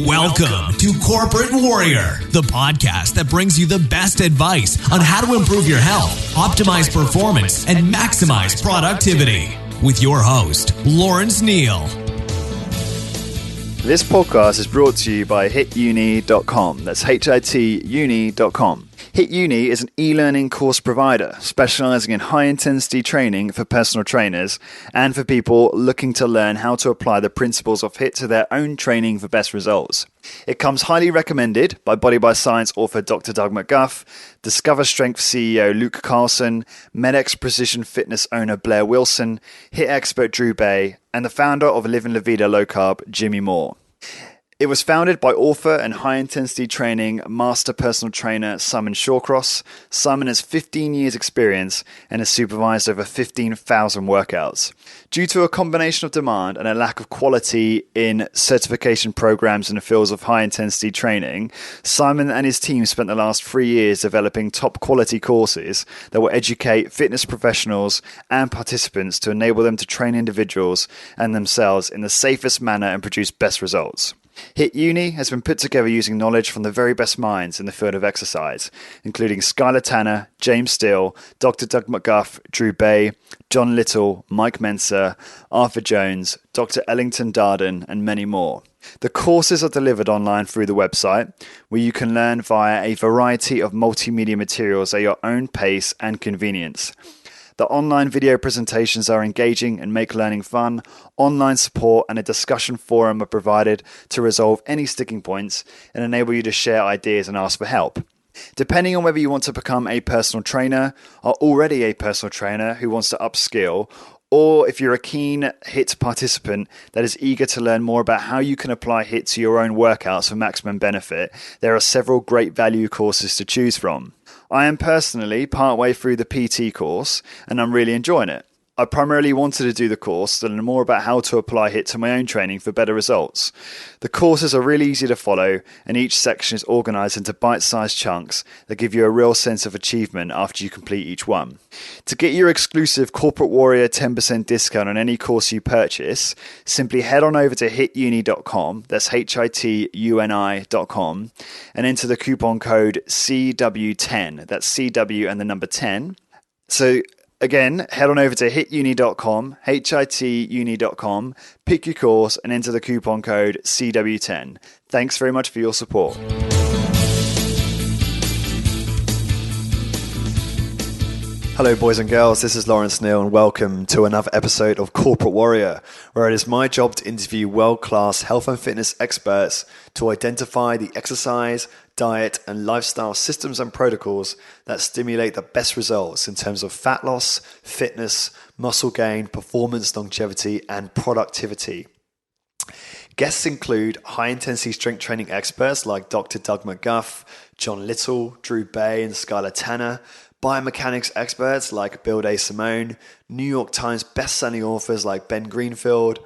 Welcome to Corporate Warrior, the podcast that brings you the best advice on how to improve your health, optimize performance, and maximize productivity. With your host, Lawrence Neal. This podcast is brought to you by hituni.com. That's hituni.com. HitUni is an e-learning course provider specializing in high-intensity training for personal trainers and for people looking to learn how to apply the principles of HIT to their own training for best results. It comes highly recommended by Body by Science author Dr. Doug McGuff, Discover Strength CEO Luke Carlson, MedX Precision Fitness owner Blair Wilson, HIT expert Drew Bay, and the founder of Living La Vida Low Carb, Jimmy Moore. It was founded by author and high-intensity training master personal trainer Simon Shawcross. Simon has 15 years experience and has supervised over 15,000 workouts. Due to a combination of demand and a lack of quality in certification programs in the fields of high-intensity training, Simon and his team spent the last 3 years developing top-quality courses that will educate fitness professionals and participants to enable them to train individuals and themselves in the safest manner and produce best results. HitUni has been put together using knowledge from the very best minds in the field of exercise, including Skylar Tanner, James Steele, Dr. Doug McGuff, Drew Bay, John Little, Mike Mensa, Arthur Jones, Dr. Ellington Darden, and many more. The courses are delivered online through the website, where you can learn via a variety of multimedia materials at your own pace and convenience. The online video presentations are engaging and make learning fun. Online support and a discussion forum are provided to resolve any sticking points and enable you to share ideas and ask for help. Depending on whether you want to become a personal trainer, are already a personal trainer who wants to upskill, or if you're a keen HIT participant that is eager to learn more about how you can apply HIT to your own workouts for maximum benefit, there are several great value courses to choose from. I am personally partway through the PT course and I'm really enjoying it. I primarily wanted to do the course to learn more about how to apply HIT to my own training for better results. The courses are really easy to follow and each section is organized into bite-sized chunks that give you a real sense of achievement after you complete each one. To get your exclusive Corporate Warrior 10% discount on any course you purchase, simply head on over to hituni.com, that's hituni.com, and enter the coupon code CW10, that's CW and the number 10. So again, head on over to hituni.com, hituni.com, pick your course and enter the coupon code CW10. Thanks very much for your support. Hello boys and girls, this is Lawrence Neal and welcome to another episode of Corporate Warrior, where it is my job to interview world-class health and fitness experts to identify the exercise, diet and lifestyle systems and protocols that stimulate the best results in terms of fat loss, fitness, muscle gain, performance, longevity and productivity. Guests include high-intensity strength training experts like Dr. Doug McGuff, John Little, Drew Bay and Skylar Tanner, biomechanics experts like Bill DeSimone, New York Times best-selling authors like Ben Greenfield,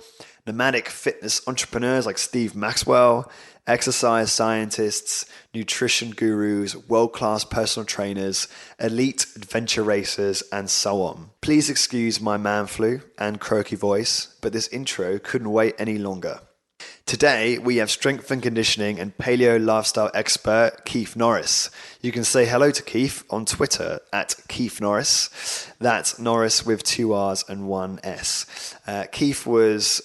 nomadic fitness entrepreneurs like Steve Maxwell, exercise scientists, nutrition gurus, world-class personal trainers, elite adventure racers, and so on. Please excuse my man flu and croaky voice, but this intro couldn't wait any longer. Today, we have strength and conditioning and paleo lifestyle expert Keith Norris. You can say hello to Keith on Twitter at Keith Norris. That's Norris with 2 R's and 1 S. Keith was,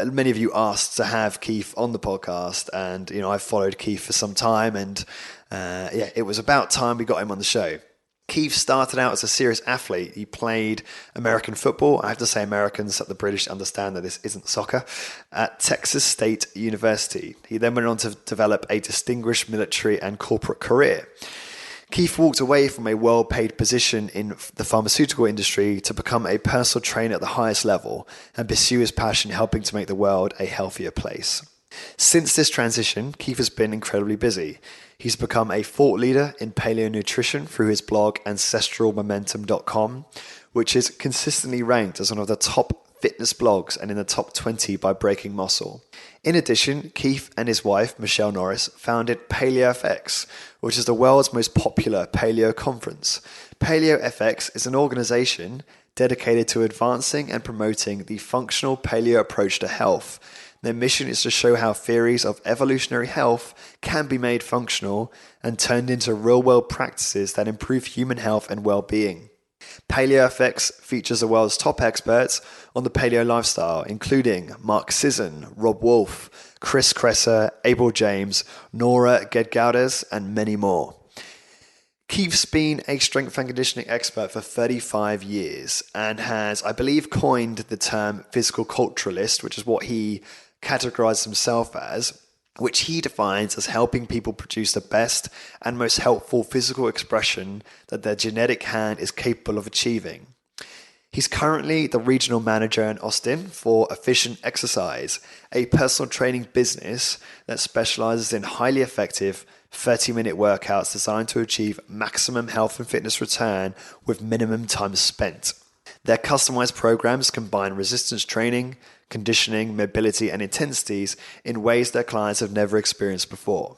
many of you asked to have Keith on the podcast, and I've followed Keith for some time, and it was about time we got him on the show. Keith started out as a serious athlete. He played American football. I have to say Americans, that the British understand that this isn't soccer, at Texas State University. He then went on to develop a distinguished military and corporate career. Keith walked away from a well-paid position in the pharmaceutical industry to become a personal trainer at the highest level and pursue his passion helping to make the world a healthier place. Since this transition, Keith has been incredibly busy. He's become a thought leader in paleo nutrition through his blog ancestralmomentum.com, which is consistently ranked as one of the top fitness blogs and in the top 20 by Breaking Muscle. In addition, Keith and his wife, Michelle Norris, founded PaleoFX, which is the world's most popular paleo conference. PaleoFX is an organization dedicated to advancing and promoting the functional paleo approach to health. Their mission is to show how theories of evolutionary health can be made functional and turned into real-world practices that improve human health and well-being. PaleoFX features the world's top experts on the paleo lifestyle, including Mark Sisson, Rob Wolf, Chris Kresser, Abel James, Nora Gedgaudes, and many more. Keith's been a strength and conditioning expert for 35 years and has, I believe, coined the term physical culturalist, which is what he categorizes himself as, which he defines as helping people produce the best and most helpful physical expression that their genetic hand is capable of achieving. He's currently the regional manager in Austin for Efficient Exercise, a personal training business that specializes in highly effective 30-minute workouts designed to achieve maximum health and fitness return with minimum time spent. Their customized programs combine resistance training, conditioning, mobility, and intensities in ways their clients have never experienced before.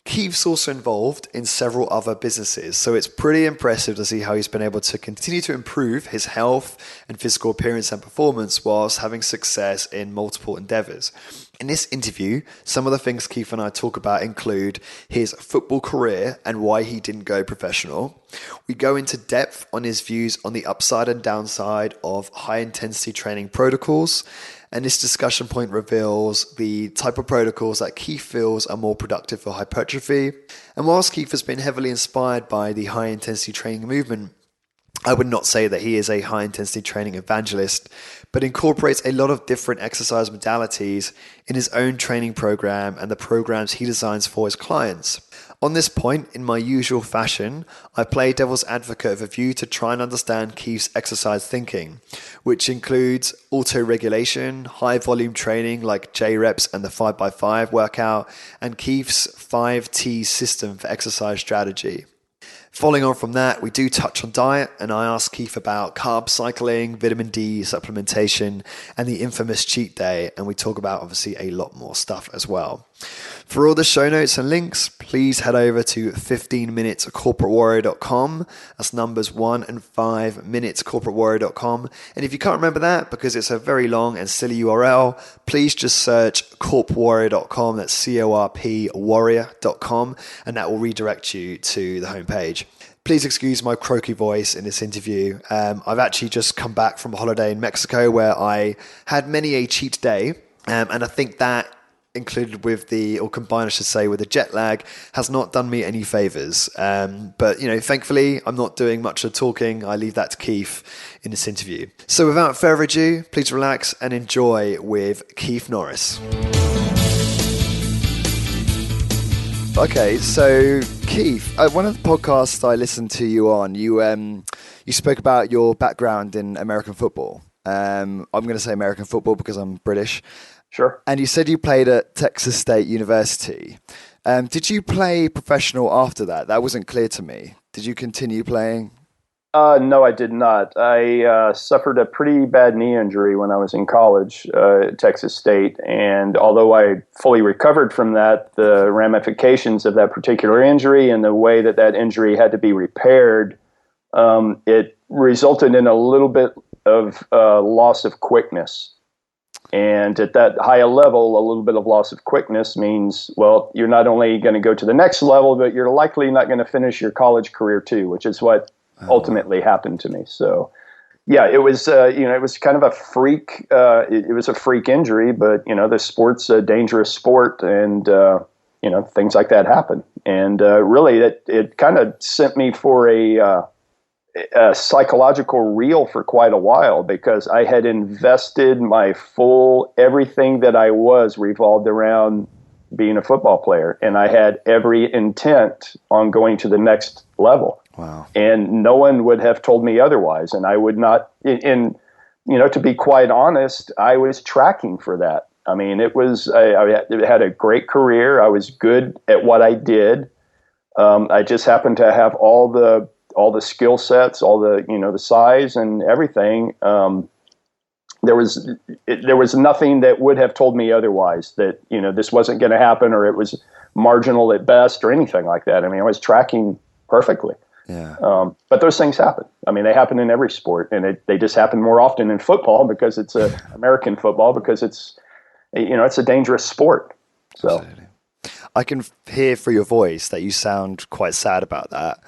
Keith's also involved in several other businesses, so it's pretty impressive to see how he's been able to continue to improve his health and physical appearance and performance whilst having success in multiple endeavors. In this interview, some of the things Keith and I talk about include his football career and why he didn't go professional. We go into depth on his views on the upside and downside of high-intensity training protocols, and this discussion point reveals the type of protocols that Keith feels are more productive for hypertrophy. And whilst Keith has been heavily inspired by the high-intensity training movement, I would not say that he is a high-intensity training evangelist, but incorporates a lot of different exercise modalities in his own training program and the programs he designs for his clients. On this point, in my usual fashion, I play devil's advocate with a view to try and understand Keith's exercise thinking, which includes auto-regulation, high-volume training like J-reps and the 5x5 workout, and Keith's 5T system for exercise strategy. Following on from that, we do touch on diet, and I ask Keith about carb cycling, vitamin D supplementation, and the infamous cheat day, and we talk about obviously a lot more stuff as well. For all the show notes and links, please head over to 15minutescorporatewarrior.com. That's numbers 1 and 5 minutescorporatewarrior.com. And if you can't remember that because it's a very long and silly URL, please just search corpwarrior.com. That's CORP warrior.com, and that will redirect you to the homepage. Please excuse my croaky voice in this interview. I've actually just come back from a holiday in Mexico where I had many a cheat day, and I think that included with combined, I should say, with the jet lag, has not done me any favors. But, thankfully, I'm not doing much of talking. I leave that to Keith in this interview. So without further ado, please relax and enjoy with Keith Norris. Okay, so Keith, one of the podcasts I listened to you on, you spoke about your background in American football. I'm going to say American football because I'm British. Sure. And you said you played at Texas State University. Did you play professional after that? That wasn't clear to me. Did you continue playing? No, I did not. I suffered a pretty bad knee injury when I was in college at Texas State. And although I fully recovered from that, the ramifications of that particular injury and the way that injury had to be repaired, it resulted in a little bit of loss of quickness. And at that higher level, a little bit of loss of quickness means, well, you're not only going to go to the next level, but you're likely not going to finish your college career too, which is what ultimately happened to me. So, yeah, it was, it was kind of a freak. It was a freak injury, but the sport's a dangerous sport, and things like that happen. And really, it kind of sent me for a psychological reel for quite a while, because I had invested my full everything that I was revolved around being a football player, and I had every intent on going to the next level. Wow. And no one would have told me otherwise, and I would not. To be quite honest, I was tracking for that. I mean, I had a great career. I was good at what I did. I just happened to have all the skill sets, all the the size and everything. There was nothing that would have told me otherwise, that this wasn't going to happen, or it was marginal at best, or anything like that. I mean, I was tracking perfectly. Yeah. But those things happen. I mean, they happen in every sport, and they just happen more often in football because it's American football, because it's it's a dangerous sport. So Absolutely. I can hear through your voice that you sound quite sad about that.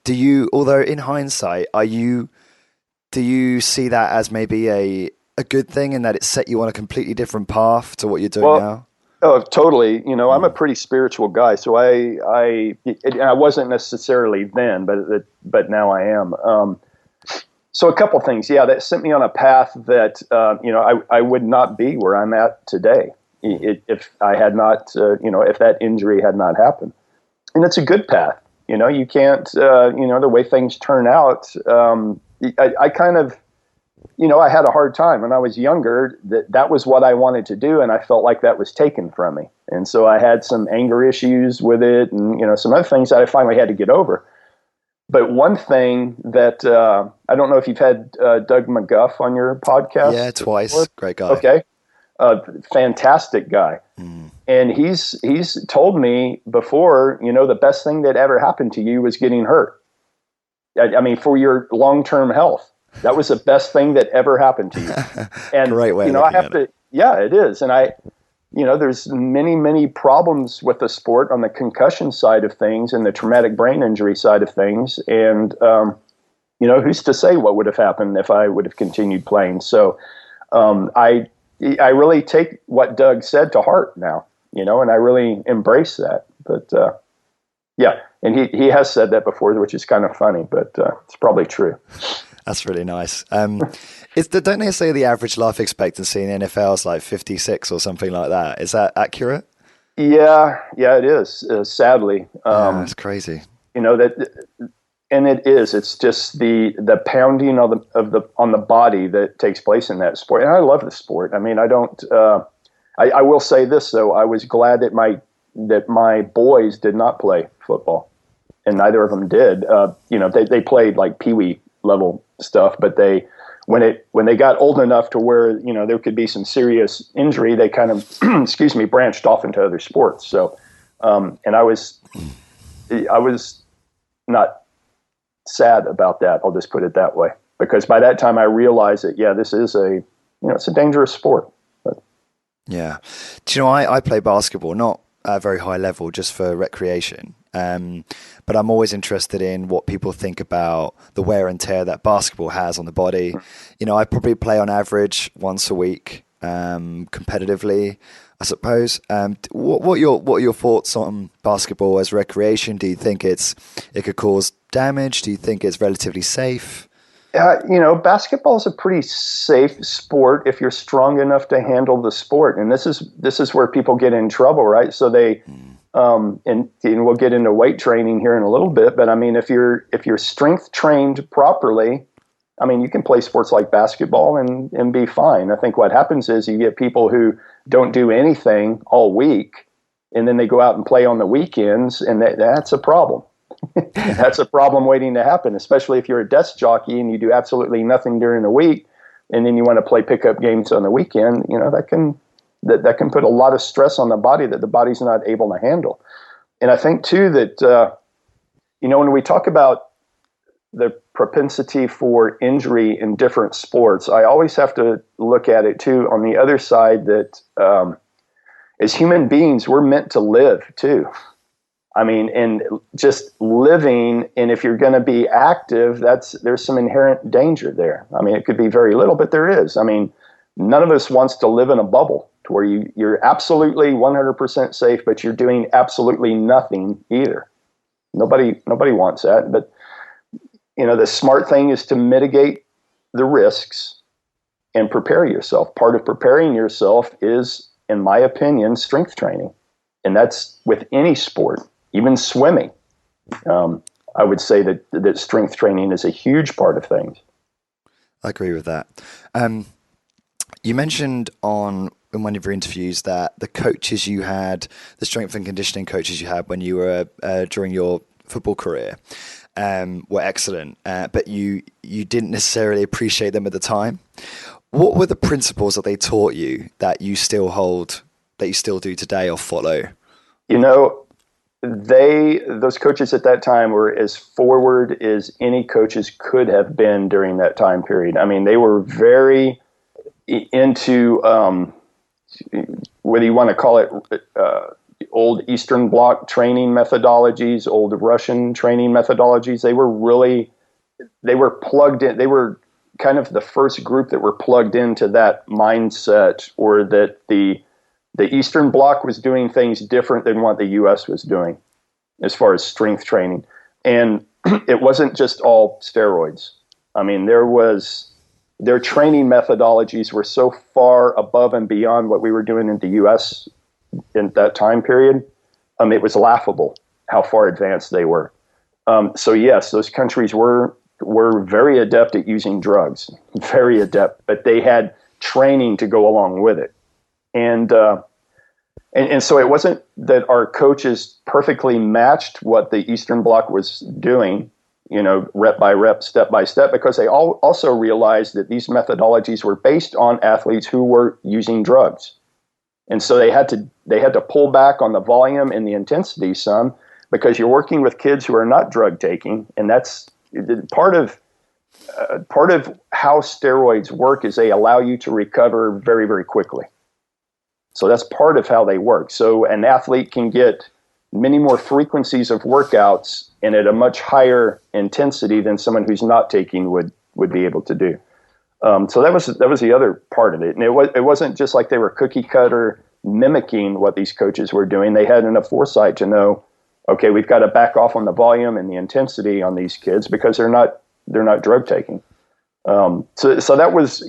Do you, although in hindsight, do you see that as maybe a good thing in that it set you on a completely different path to what you're doing now? Oh, totally. I'm a pretty spiritual guy, so I wasn't necessarily then, but now I am. So a couple things, that sent me on a path that I would not be where I'm at today if I had not, if that injury had not happened. And it's a good path. You can't, the way things turn out. I kind of, I had a hard time when I was younger. That was what I wanted to do, and I felt like that was taken from me. And so I had some anger issues with it, and some other things that I finally had to get over. But one thing that I don't know if you've had Doug McGuff on your podcast. Yeah, twice. Before. Great guy. Okay, fantastic guy. And he's told me before, the best thing that ever happened to you was getting hurt. I mean, for your long-term health, that was the best thing that ever happened to you. And Great way. I have to. Yeah, it is. And there's many, many problems with the sport on the concussion side of things and the traumatic brain injury side of things. And, who's to say what would have happened if I would have continued playing? So I really take what Doug said to heart now, and I really embrace that. But, and he has said that before, which is kind of funny, but it's probably true. That's really nice. Don't they say the average life expectancy in NFL is like 56 or something like that? Is that accurate? Yeah, it is. Sadly, that's crazy. And it is. It's just the pounding on the body that takes place in that sport. And I love the sport. I mean, I don't. I will say this though. I was glad that my boys did not play football, and neither of them did. They played like peewee level stuff, but when they got old enough to where there could be some serious injury, they kind of branched off into other sports. So and I was not sad about that, I'll just put it that way, because by that time I realized that this is it's a dangerous sport. But. Do you know, I play basketball, not at a very high level, just for recreation. But I'm always interested in what people think about the wear and tear that basketball has on the body. I probably play on average once a week, competitively, I suppose. What are your thoughts on basketball as recreation? Do you think it could cause damage? Do you think it's relatively safe? Basketball is a pretty safe sport if you're strong enough to handle the sport, and this is where people get in trouble, right? So they. And we'll get into weight training here in a little bit, but I mean, if you're strength trained properly, I mean, you can play sports like basketball and be fine. I think what happens is you get people who don't do anything all week, and then they go out and play on the weekends, and that's a problem. That's a problem waiting to happen, especially if you're a desk jockey and you do absolutely nothing during the week, and then you want to play pickup games on the weekend. That can put a lot of stress on the body that the body's not able to handle. And I think too that, when we talk about the propensity for injury in different sports, I always have to look at it too on the other side that as human beings, we're meant to live too. I mean, and just living, and if you're going to be active, there's some inherent danger there. I mean, it could be very little, but there is. I mean, none of us wants to live in a bubble where you're absolutely 100% safe, but you're doing absolutely nothing either. Nobody wants that. But, the smart thing is to mitigate the risks and prepare yourself. Part of preparing yourself is, in my opinion, strength training. And that's with any sport, even swimming. I would say that strength training is a huge part of things. I agree with that. You mentioned in one of your interviews that the coaches you had, the strength and conditioning coaches you had when you were during your football career, were excellent, but you didn't necessarily appreciate them at the time. What were the principles that they taught you that you still hold, that you still do today or follow? Those coaches at that time were as forward as any coaches could have been during that time period. I mean, they were very into whether you want to call it old Eastern Bloc training methodologies, old Russian training methodologies, they were plugged in. They were kind of the first group that were plugged into that mindset, or that the Eastern Bloc was doing things different than what the U.S. was doing as far as strength training. And it wasn't just all steroids. I mean, their training methodologies were so far above and beyond what we were doing in the U.S. in that time period. It was laughable how far advanced they were. So yes, those countries were very adept at using drugs, very adept, but they had training to go along with it. And so it wasn't that our coaches perfectly matched what the Eastern Bloc was doing, rep by rep, step by step, because they also realized that these methodologies were based on athletes who were using drugs. And so they had to pull back on the volume and the intensity some, because you're working with kids who are not drug taking, and that's part of how steroids work is they allow you to recover very, very quickly. So that's part of how they work. So an athlete can get many more frequencies of workouts and at a much higher intensity than someone who's not taking would be able to do. So that was the other part of it. And it wasn't just like they were cookie cutter mimicking what these coaches were doing. They had enough foresight to know, okay, we've got to back off on the volume and the intensity on these kids because they're not drug taking. So that was,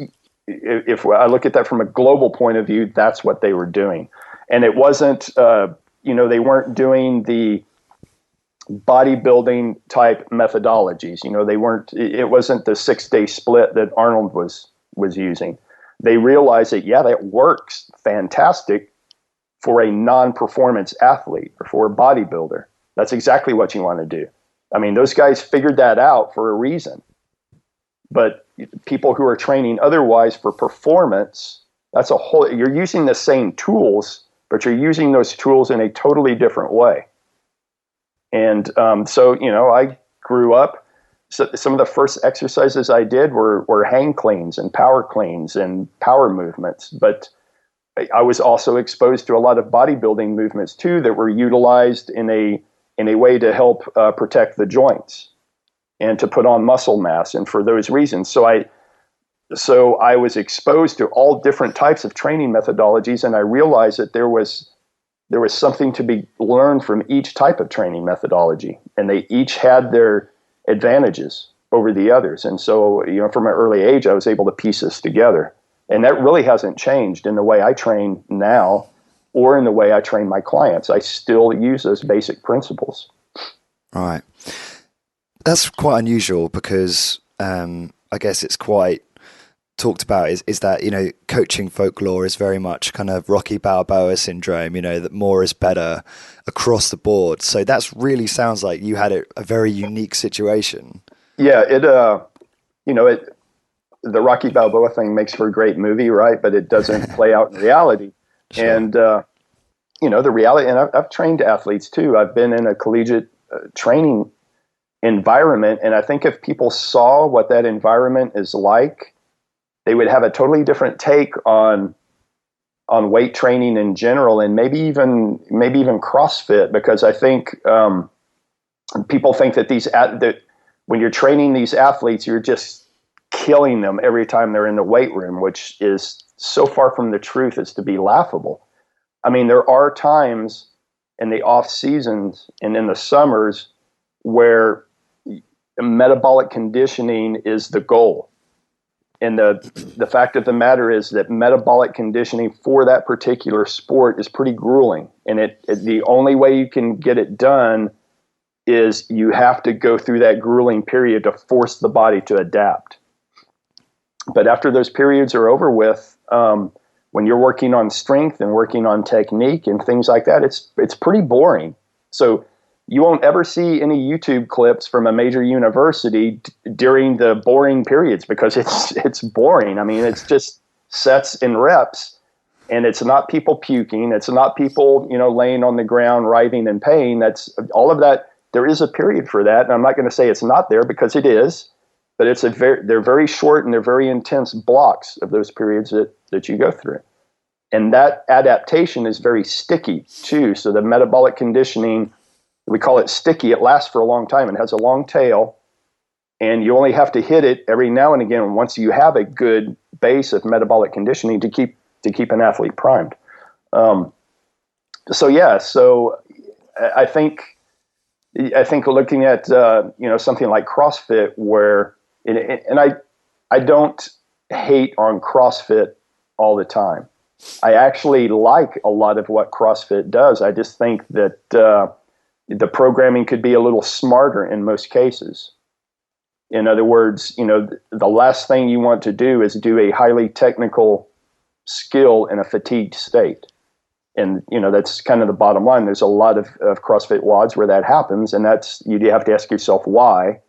if I look at that from a global point of view, that's what they were doing. And it wasn't, they weren't doing the bodybuilding type methodologies. It wasn't the 6-day split that Arnold was using. They realized that, that works fantastic for a non-performance athlete or for a bodybuilder. That's exactly what you want to do. I mean, those guys figured that out for a reason. But people who are training otherwise for performance, you're using the same tools, but you're using those tools in a totally different way. And so I grew up, so some of the first exercises I did were hang cleans and power cleans and power movements. But I was also exposed to a lot of bodybuilding movements too that were utilized in a way to help protect the joints and to put on muscle mass. And for those reasons, so I was exposed to all different types of training methodologies, and I realized that there was something to be learned from each type of training methodology, and they each had their advantages over the others. And so, from an early age, I was able to piece this together. And that really hasn't changed in the way I train now or in the way I train my clients. I still use those basic principles. All right. That's quite unusual because I guess it's quite talked about is that, coaching folklore is very much kind of Rocky Balboa syndrome, that more is better across the board. So that's really sounds like you had a very unique situation. Yeah, the Rocky Balboa thing makes for a great movie, right? But it doesn't play out in reality. Sure. And, the reality, and I've trained athletes too. I've been in a collegiate training environment. And I think if people saw what that environment is like, they would have a totally different take on weight training in general, and maybe even CrossFit, because I think people think that that when you're training these athletes, you're just killing them every time they're in the weight room, which is so far from the truth as to be laughable. I mean, there are times in the off seasons and in the summers where metabolic conditioning is the goal. And the fact of the matter is that metabolic conditioning for that particular sport is pretty grueling. And the only way you can get it done is you have to go through that grueling period to force the body to adapt. But after those periods are over with, when you're working on strength and working on technique and things like that, it's pretty boring. So you won't ever see any YouTube clips from a major university during the boring periods because it's boring. I mean, it's just sets and reps, and it's not people puking. It's not people, laying on the ground, writhing in pain. That's all of that. There is a period for that. And I'm not going to say it's not there because it is, but they're very short and they're very intense blocks of those periods that you go through. And that adaptation is very sticky too. So the metabolic conditioning, we call it sticky. It lasts for a long time. It has a long tail, and you only have to hit it every now and again once you have a good base of metabolic conditioning to keep an athlete primed. So I think looking at something like CrossFit, where I don't hate on CrossFit all the time. I actually like a lot of what CrossFit does. I just think that the programming could be a little smarter in most cases. In other words, the last thing you want to do is do a highly technical skill in a fatigued state. And, that's kind of the bottom line. There's a lot of CrossFit WODs where that happens, and you have to ask yourself why.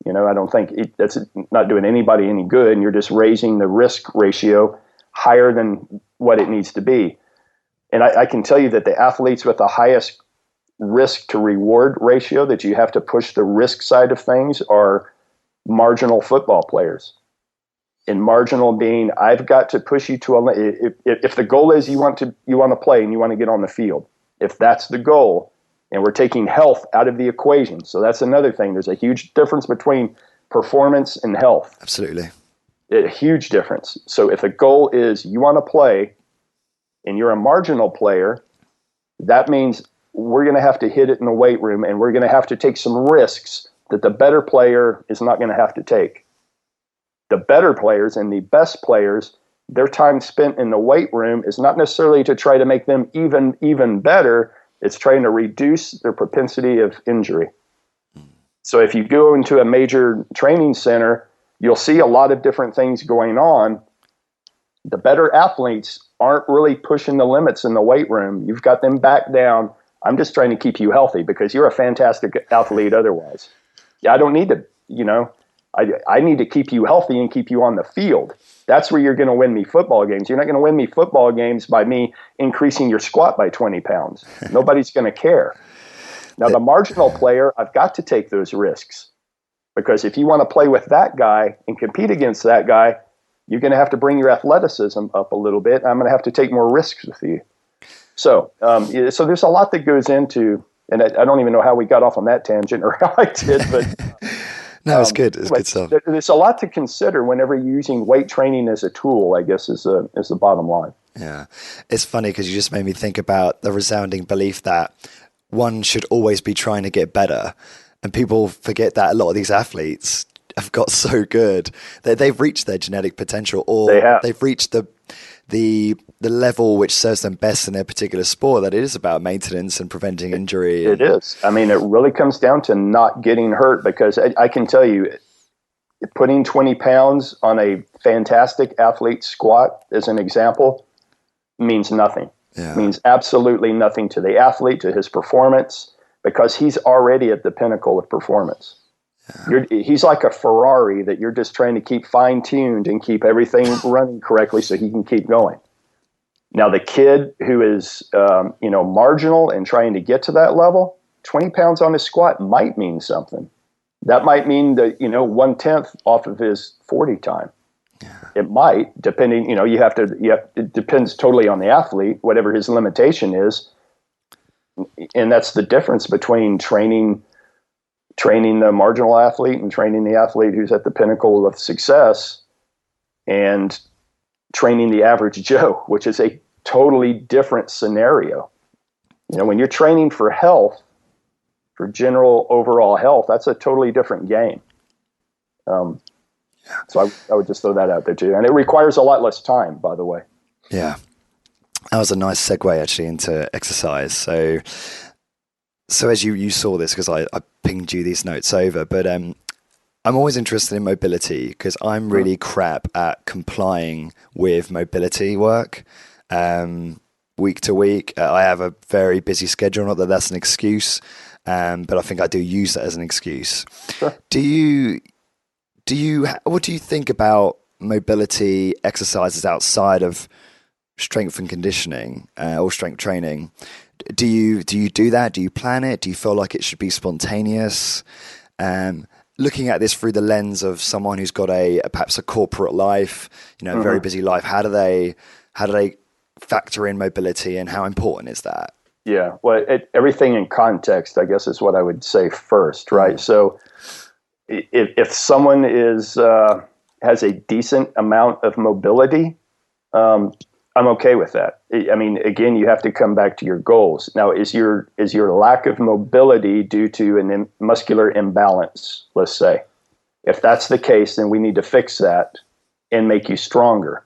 I don't think that's not doing anybody any good, and you're just raising the risk ratio higher than what it needs to be. And I can tell you that the athletes with the highest risk to reward ratio, that you have to push the risk side of things, are marginal football players. And marginal being, I've got to push you to if the goal is you want to play and you want to get on the field, if that's the goal, and we're taking health out of the equation. So that's another thing. There's a huge difference between performance and health. Absolutely. A huge difference. So if the goal is you want to play and you're a marginal player, that means we're going to have to hit it in the weight room, and we're going to have to take some risks that the better player is not going to have to take. The better players and the best players, their time spent in the weight room is not necessarily to try to make them even better. It's trying to reduce their propensity of injury. So if you go into a major training center, you'll see a lot of different things going on. The better athletes aren't really pushing the limits in the weight room. You've got them back down. I'm just trying to keep you healthy because you're a fantastic athlete otherwise. I don't need to, I need to keep you healthy and keep you on the field. That's where you're going to win me football games. You're not going to win me football games by me increasing your squat by 20 pounds. Nobody's going to care. Now, the marginal player, I've got to take those risks, because if you want to play with that guy and compete against that guy, you're going to have to bring your athleticism up a little bit. I'm going to have to take more risks with you. So there's a lot that goes into, and I don't even know how we got off on that tangent or how I did, but no, it's good. It's good stuff. There's a lot to consider whenever you're using weight training as a tool, I guess, is the bottom line. Yeah. It's funny because you just made me think about the resounding belief that one should always be trying to get better. And people forget that a lot of these athletes have got so good that they've reached their genetic potential, or they've reached the level which serves them best in their particular sport, that it is about maintenance and preventing injury. It is. I mean, it really comes down to not getting hurt, because I can tell you, putting 20 pounds on a fantastic athlete squat, as an example, means nothing. Yeah. Means absolutely nothing to the athlete, to his performance, because he's already at the pinnacle of performance. Yeah. He's like a Ferrari that you're just trying to keep fine-tuned and keep everything running correctly so he can keep going. Now, the kid who is marginal and trying to get to that level, 20 pounds on his squat might mean something. That might mean that 1/10 off of his 40 time. Yeah. It might, depending. It depends totally on the athlete, whatever his limitation is, and that's the difference between training the marginal athlete and training the athlete who's at the pinnacle of success, and training the average Joe, which is a totally different scenario. When you're training for health, for general overall health, that's a totally different game. So I would just throw that out there too. And it requires a lot less time, by the way. Yeah. That was a nice segue actually into exercise. So as you saw this, because I pinged you these notes over, but I'm always interested in mobility, because I'm really crap at complying with mobility work week to week. I have a very busy schedule, not that that's an excuse, but I think I do use that as an excuse. Sure. What do you think about mobility exercises outside of strength and conditioning or strength training? Do you do that? Do you plan it? Do you feel like it should be spontaneous? Looking at this through the lens of someone who's got perhaps a corporate life, a very busy life, how do they factor in mobility, and how important is that? Yeah, well, everything in context, I guess, is what I would say first, right? So if someone has a decent amount of mobility, I'm okay with that. I mean, again, you have to come back to your goals. Now, is your lack of mobility due to a muscular imbalance, let's say? If that's the case, then we need to fix that and make you stronger.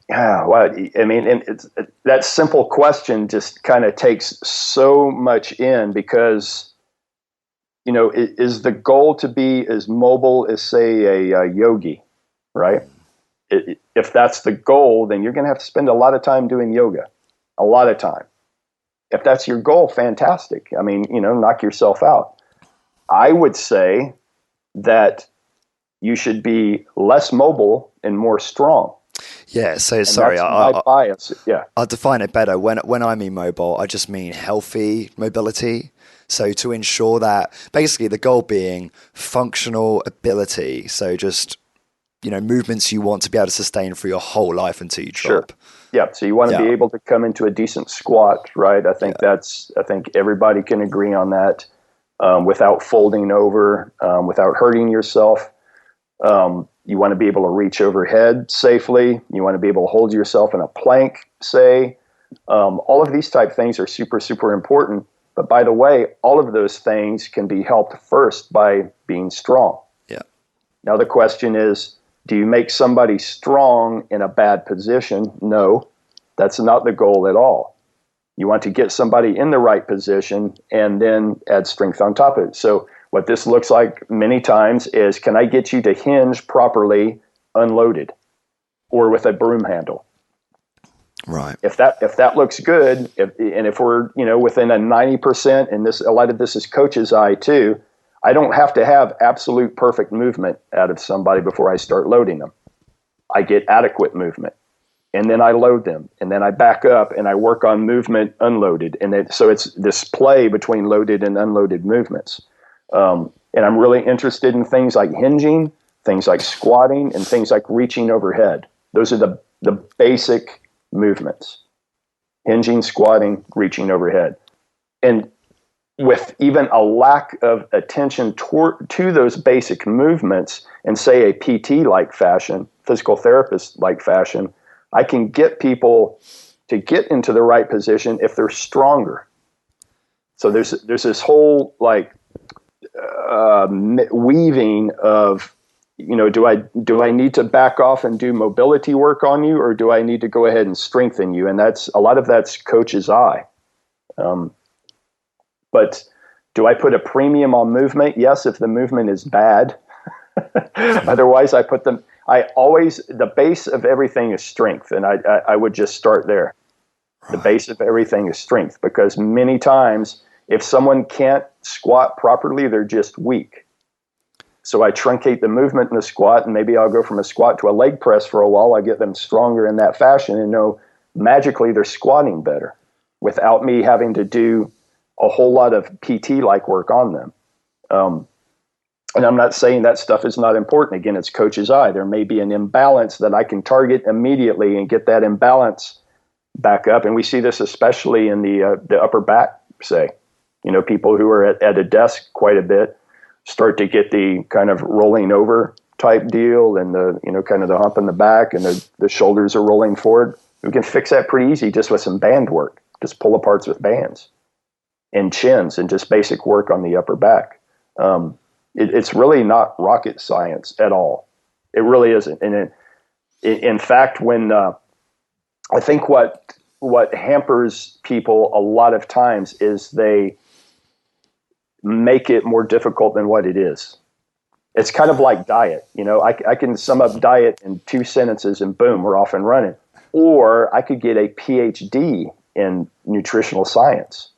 Yeah, well, I mean, and that simple question just kind of takes so much in, because, you know, is the goal to be as mobile as, say, a yogi, right? If that's the goal, then you're going to have to spend a lot of time doing yoga, a lot of time. If that's your goal, fantastic. I mean, you know, knock yourself out. I would say that you should be less mobile and more strong. Yeah, so And sorry, that's my bias. Yeah, I'll define it better. When I mean mobile, I just mean healthy mobility. So to ensure that, basically the goal being functional ability. So just, you know, movements you want to be able to sustain for your whole life until you drop. sure. Yeah, so you want to be able to come into a decent squat, right? I think I think everybody can agree on that, without folding over, without hurting yourself. You want to be able to reach overhead safely. You want to be able to hold yourself in a plank, say. All of these type things are super, super important. But by the way, all of those things can be helped first by being strong. Yeah. Now the question is, do you make somebody strong in a bad position? No, that's not the goal at all. You want to get somebody in the right position and then add strength on top of it. So what this looks like many times is, can I get you to hinge properly unloaded or with a broom handle? Right. If that looks good, if we're, you know, within a 90%, and a lot of this is coach's eye too, I don't have to have absolute perfect movement out of somebody before I start loading them. I get adequate movement, and then I load them, and then I back up and I work on movement unloaded, so it's this play between loaded and unloaded movements. And I'm really interested in things like hinging, things like squatting, and things like reaching overhead. Those are the basic movements: hinging, squatting, reaching overhead. And with even a lack of attention to those basic movements in, say, a PT-like fashion, physical therapist-like fashion, I can get people to get into the right position if they're stronger. So there's this whole weaving of, you know, do I need to back off and do mobility work on you, or do I need to go ahead and strengthen you? And a lot of that's coach's eye. But do I put a premium on movement? Yes, if the movement is bad. Otherwise, the base of everything is strength. And I would just start there. The base of everything is strength, because many times if someone can't squat properly, they're just weak. So I truncate the movement in the squat, and maybe I'll go from a squat to a leg press for a while. I get them stronger in that fashion, and know magically they're squatting better without me having to do a whole lot of PT-like work on them. And I'm not saying that stuff is not important. Again, it's coach's eye. There may be an imbalance that I can target immediately and get that imbalance back up. And we see this especially in the upper back, say. You know, people who are at a desk quite a bit start to get the kind of rolling over type deal, and the, you know, kind of the hump in the back, and the shoulders are rolling forward. We can fix that pretty easy just with some band work, just pull aparts with bands and chins, and just basic work on the upper back. It's really not rocket science at all. It really isn't. And in fact, when I think what hampers people a lot of times is they make it more difficult than what it is. It's kind of like diet. You know, I can sum up diet in 2 sentences and boom, we're off and running. Or I could get a PhD in nutritional science.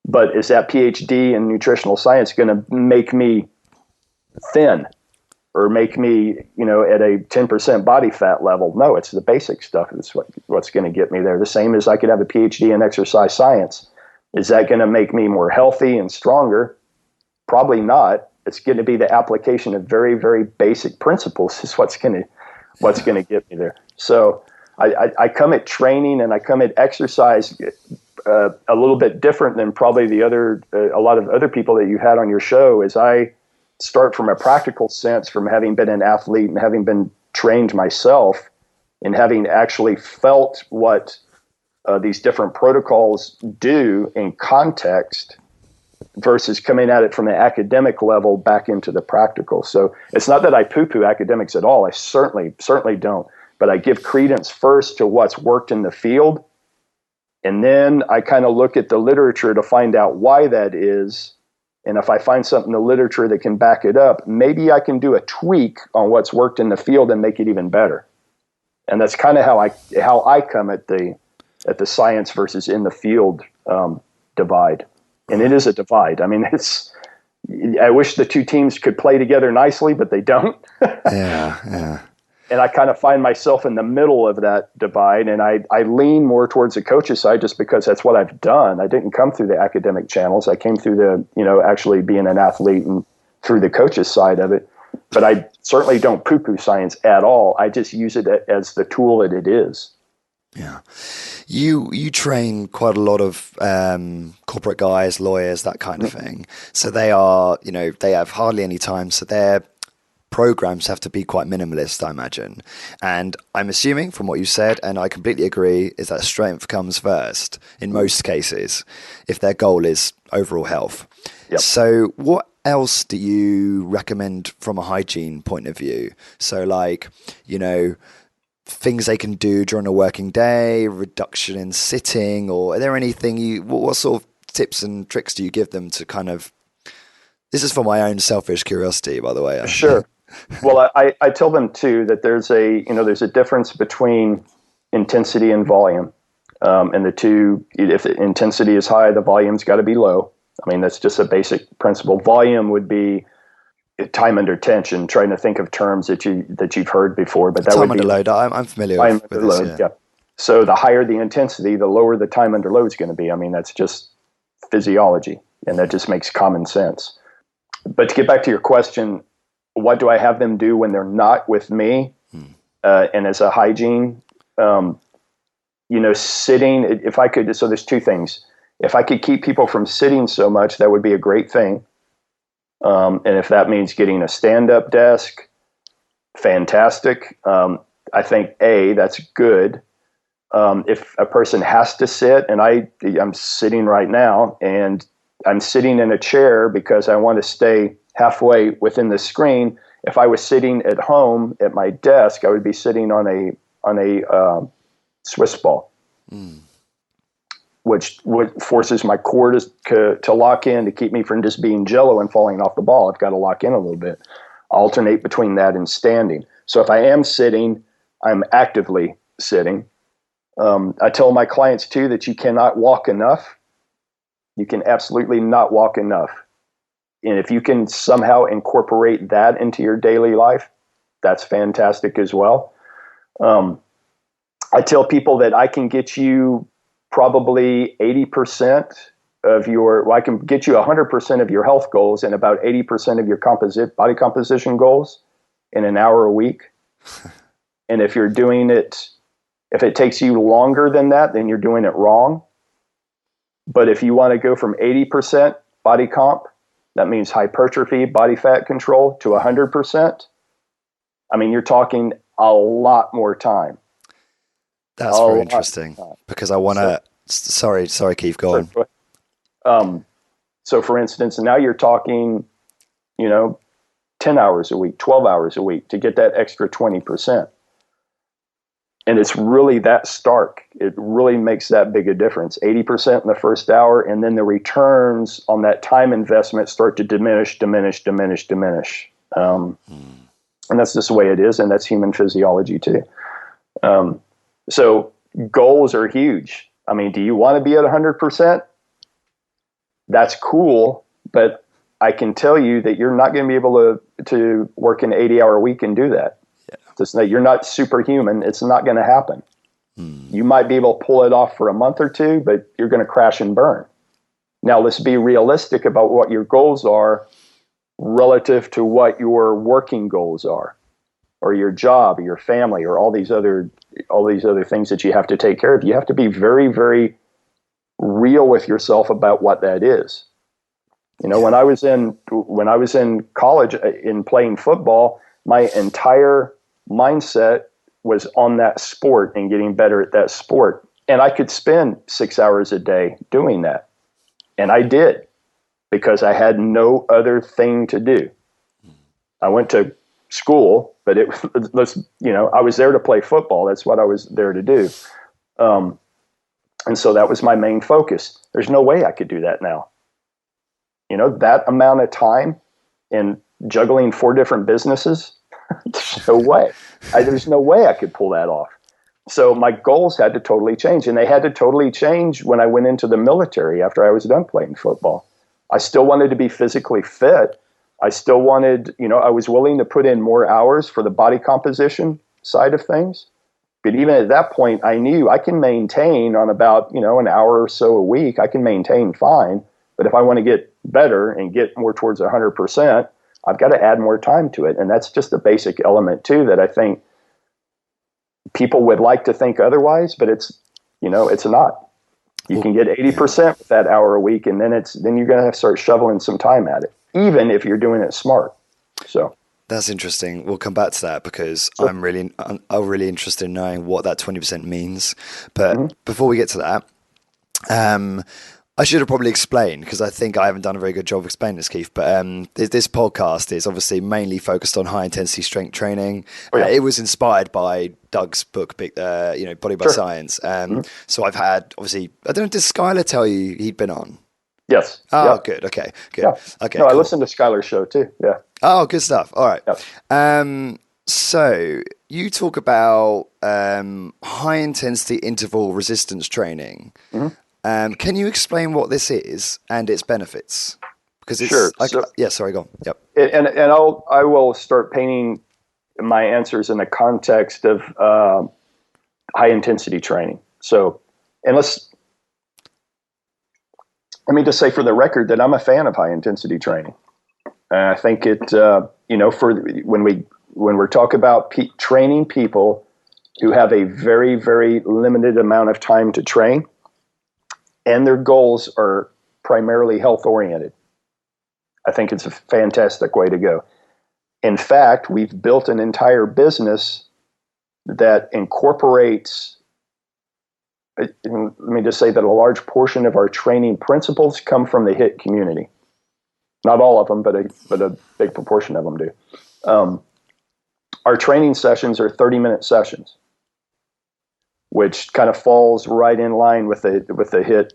But is that PhD in nutritional science going to make me thin or make me, you know, at a 10% body fat level? No, it's the basic stuff that's what's going to get me there. The same as I could have a PhD in exercise science. Is that going to make me more healthy and stronger? Probably not. It's going to be the application of very, very basic principles is what's going to get me there. So I come at training and I come at exercise a little bit different than probably a lot of other people that you had on your show. Is I start from a practical sense, from having been an athlete and having been trained myself, and having actually felt what these different protocols do in context, versus coming at it from the academic level back into the practical. So it's not that I poo-poo academics at all. I certainly don't. But I give credence first to what's worked in the field. And then I kind of look at the literature to find out why that is. And if I find something in the literature that can back it up, maybe I can do a tweak on what's worked in the field and make it even better. And that's kind of how I come at the science versus in the field divide. And it is a divide. I mean, I wish the two teams could play together nicely, but they don't. Yeah. And I kind of find myself in the middle of that divide, and I lean more towards the coach's side just because that's what I've done. I didn't come through the academic channels. I came through actually being an athlete and through the coach's side of it. But I certainly don't poo-poo science at all. I just use it as the tool that it is. Yeah. You train quite a lot of corporate guys, lawyers, that kind of thing. So they have hardly any time. So their programs have to be quite minimalist, I imagine. And I'm assuming from what you said, and I completely agree, is that strength comes first in most cases, if their goal is overall health. Yep. So what else do you recommend from a hygiene point of view? So things they can do during a working day, reduction in sitting, or are there anything what sort of tips and tricks do you give them to kind of, this is for my own selfish curiosity, by the way. Sure. Well, I tell them too that there's a difference between intensity and volume. And the two, if the intensity is high, the volume's got to be low. I mean, that's just a basic principle. Volume would be time under tension, trying to think of terms that you've heard before, but that time would under be load. I'm familiar time with under this, load. Yeah. So the higher the intensity, the lower the time under load is going to be. I mean, that's just physiology, and that just makes common sense. But to get back to your question, what do I have them do when they're not with me? And as a hygiene, sitting, if I could, so there's two things. If I could keep people from sitting so much, that would be a great thing. And if that means getting a stand-up desk, fantastic. I think that's good. If a person has to sit, and I'm sitting right now, and I'm sitting in a chair because I want to stay halfway within the screen. If I was sitting at home at my desk, I would be sitting on a Swiss ball, which forces my core to lock in to keep me from just being jello and falling off the ball. I've got to lock in a little bit. Alternate between that and standing. So if I am sitting, I'm actively sitting. I tell my clients too that you cannot walk enough. You can absolutely not walk enough. And if you can somehow incorporate that into your daily life, that's fantastic as well. I tell people that I can get you probably 80% I can get you 100% of your health goals and about 80% of your body composition goals in an hour a week. And if you're doing it, if it takes you longer than that, then you're doing it wrong. But if you want to go from 80% body comp, that means hypertrophy, body fat control, to 100%. I mean, you're talking a lot more time. That's very interesting because I want to. Sorry, Keith, go on. So, for instance, now you're talking, 10 hours a week, 12 hours a week to get that extra 20%. And it's really that stark. It really makes that big a difference. 80% in the first hour, and then the returns on that time investment start to diminish. And that's just the way it is, and that's human physiology too. So goals are huge. I mean, do you want to be at 100%? That's cool, but I can tell you that you're not going to be able to work an 80-hour week and do that. You're not superhuman. It's not going to happen. You might be able to pull it off for a month or two, but you're going to crash and burn. Now, let's be realistic about what your goals are relative to what your working goals are. or your job or your family or all these other things that you have to take care of, you have to be very, very real with yourself about what that is. You know, when I was in college in playing football, my entire mindset was on that sport and getting better at that sport. And I could spend 6 hours a day doing that. And I did, because I had no other thing to do. I went to school, but I was there to play football. That's what I was there to do. And so that was my main focus. There's no way I could do that now. You know, that amount of time in juggling 4 different businesses, there's no way. There's no way I could pull that off. So my goals had to totally change, and they had to totally change when I went into the military after I was done playing football. I still wanted to be physically fit. I still wanted, I was willing to put in more hours for the body composition side of things. But even at that point, I knew I can maintain on about, an hour or so a week. I can maintain fine. But if I want to get better and get more towards 100%, I've got to add more time to it. And that's just a basic element, too, that I think people would like to think otherwise, but it's not. You can get 80% with that hour a week, and then you're going to have to start shoveling some time at it, even if you're doing it smart. So that's interesting. We'll come back to that, because I'm really interested in knowing what that 20% means. But before we get to that, I should have probably explained, because I think I haven't done a very good job of explaining this, Keith. But this podcast is obviously mainly focused on high intensity strength training. Oh, yeah. It was inspired by Doug's book, Body by Science. So I've had, obviously, I don't know, did Skylar tell you he'd been on? Yes. Oh, yep. Good. Okay. Good. Yeah. Okay. No, cool. I listened to Skylar's show too. Yeah. Oh, good stuff. All right. Yep. So you talk about high intensity interval resistance training. Can you explain what this is and its benefits? Because it's sure. Sorry, go on. Yep. And I will start painting my answers in the context of high intensity training. So, and let me just say for the record that I'm a fan of high intensity training. I think it, for when we're talking about training people who have a very, very limited amount of time to train, and their goals are primarily health oriented, I think it's a fantastic way to go. In fact, we've built an entire business that incorporates, let me just say that a large portion of our training principles come from the HIIT community. Not all of them, but a big proportion of them do. Our training sessions are 30-minute sessions, which kind of falls right in line with the HIIT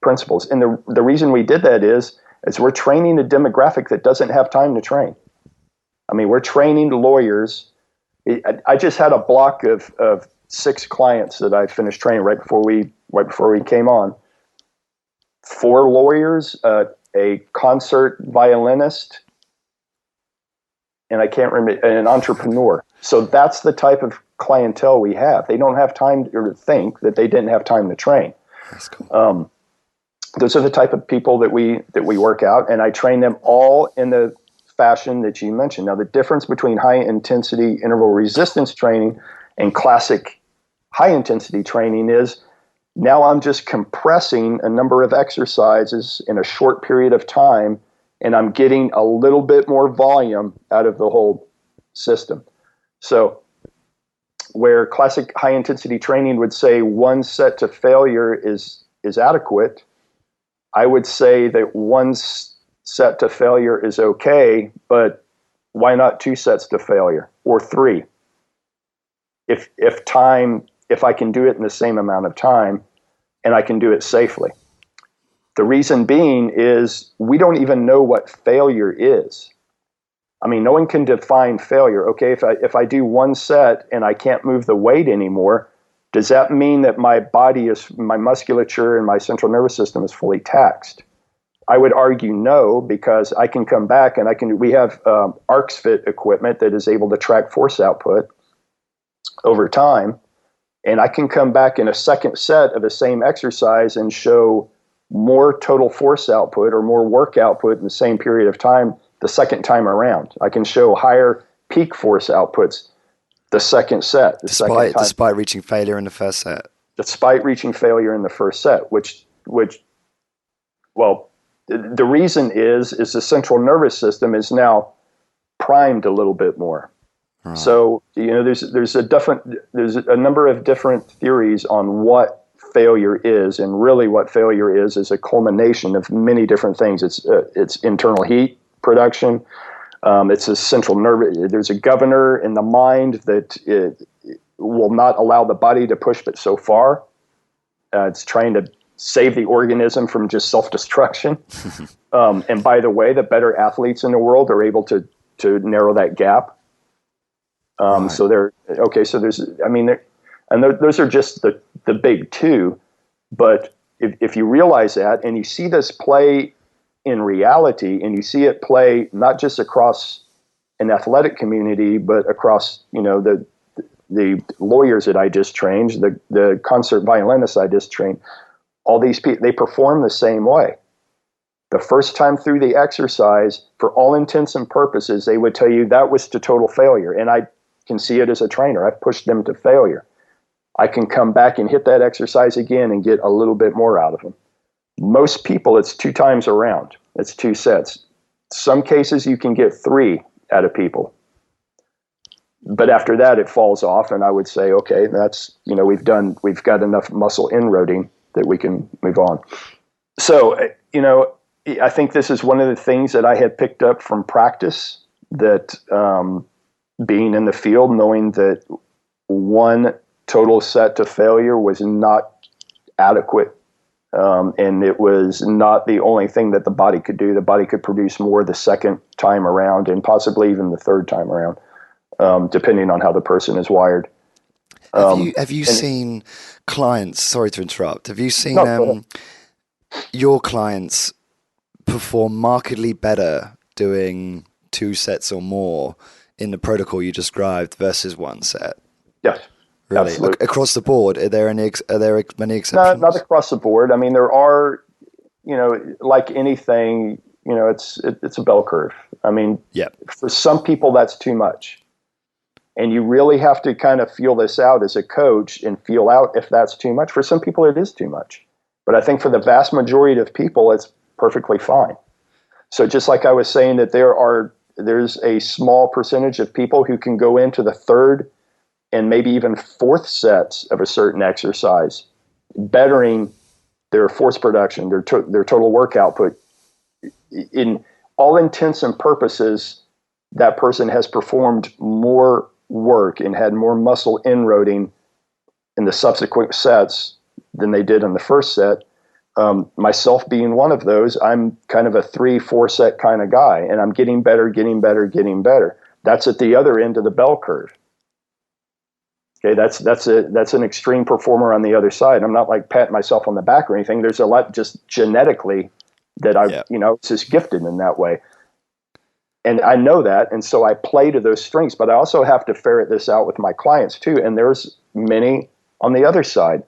principles. And the reason we did that is we're training a demographic that doesn't have time to train. I mean, we're training lawyers. I just had a block of 6 clients that I finished training right before we came on. 4 lawyers, a concert violinist, and I can't remember, an entrepreneur. So that's the type of clientele we have. They don't have time to think that they didn't have time to train. That's cool. Those are the type of people that we work out, and I train them all in the fashion that you mentioned. Now, the difference between high intensity interval resistance training and classic high intensity training is now I'm just compressing a number of exercises in a short period of time, and I'm getting a little bit more volume out of the whole system. So where classic high intensity training would say 1 set to failure is adequate, I would say that 1 set to failure is okay, but why not 2 sets to failure or 3? If I can do it in the same amount of time and I can do it safely. The reason being is we don't even know what failure is. I mean, no one can define failure. Okay, if I do 1 set and I can't move the weight anymore, does that mean that my musculature and my central nervous system is fully taxed? I would argue no, because I can come back and we have ArxFit equipment that is able to track force output over time. And I can come back in a second set of the same exercise and show more total force output or more work output in the same period of time the second time around. I can show higher peak force outputs the second set, despite reaching failure in the first set. Despite reaching failure in the first set, which well, the reason is the central nervous system is now primed a little bit more. Right. So there's a number of different theories on what failure is, and really what failure is a culmination of many different things. It's internal heat production. It's a central nerve. There's a governor in the mind that it will not allow the body to push but so far. It's trying to save the organism from just self-destruction. And by the way, the better athletes in the world are able to narrow that gap. Right. So those are just the big two. But if you realize that, and you see this play in reality, and you see it play not just across an athletic community, but across, the lawyers that I just trained, the concert violinists I just trained, all these people, they perform the same way. The first time through the exercise, for all intents and purposes, they would tell you that was to total failure. And I can see it as a trainer. I've pushed them to failure. I can come back and hit that exercise again and get a little bit more out of them. Most people, it's 2 times around. It's 2 sets. Some cases you can get 3 out of people. But after that, it falls off. And I would say, okay, that's, we've got enough muscle inroading that we can move on. So, I think this is one of the things that I had picked up from practice, that being in the field, knowing that one total set to failure was not adequate. And it was not the only thing that the body could do. The body could produce more the second time around, and possibly even the third time around, depending on how the person is wired. Have you seen clients, sorry to interrupt, have you seen your clients perform markedly better doing 2 sets or more in the protocol you described versus 1 set? Yes. Really? Across the board, are there many exceptions? Not across the board. I mean, there are, like anything, it's a bell curve. I mean, for some people that's too much. And you really have to kind of feel this out as a coach and feel out if that's too much. For some people, it is too much. But I think for the vast majority of people, it's perfectly fine. So just like I was saying that there's a small percentage of people who can go into the 3rd and maybe even 4th sets of a certain exercise, bettering their force production, their total work output. In all intents and purposes, that person has performed more work and had more muscle inroading in the subsequent sets than they did in the first set. Myself being one of those, I'm kind of a 3-4 set kind of guy, and I'm getting better. That's at the other end of the bell curve. Okay, that's an extreme performer on the other side. I'm not like patting myself on the back or anything. There's a lot just genetically that it's just gifted in that way. And I know that, and so I play to those strengths, but I also have to ferret this out with my clients too. And there's many on the other side.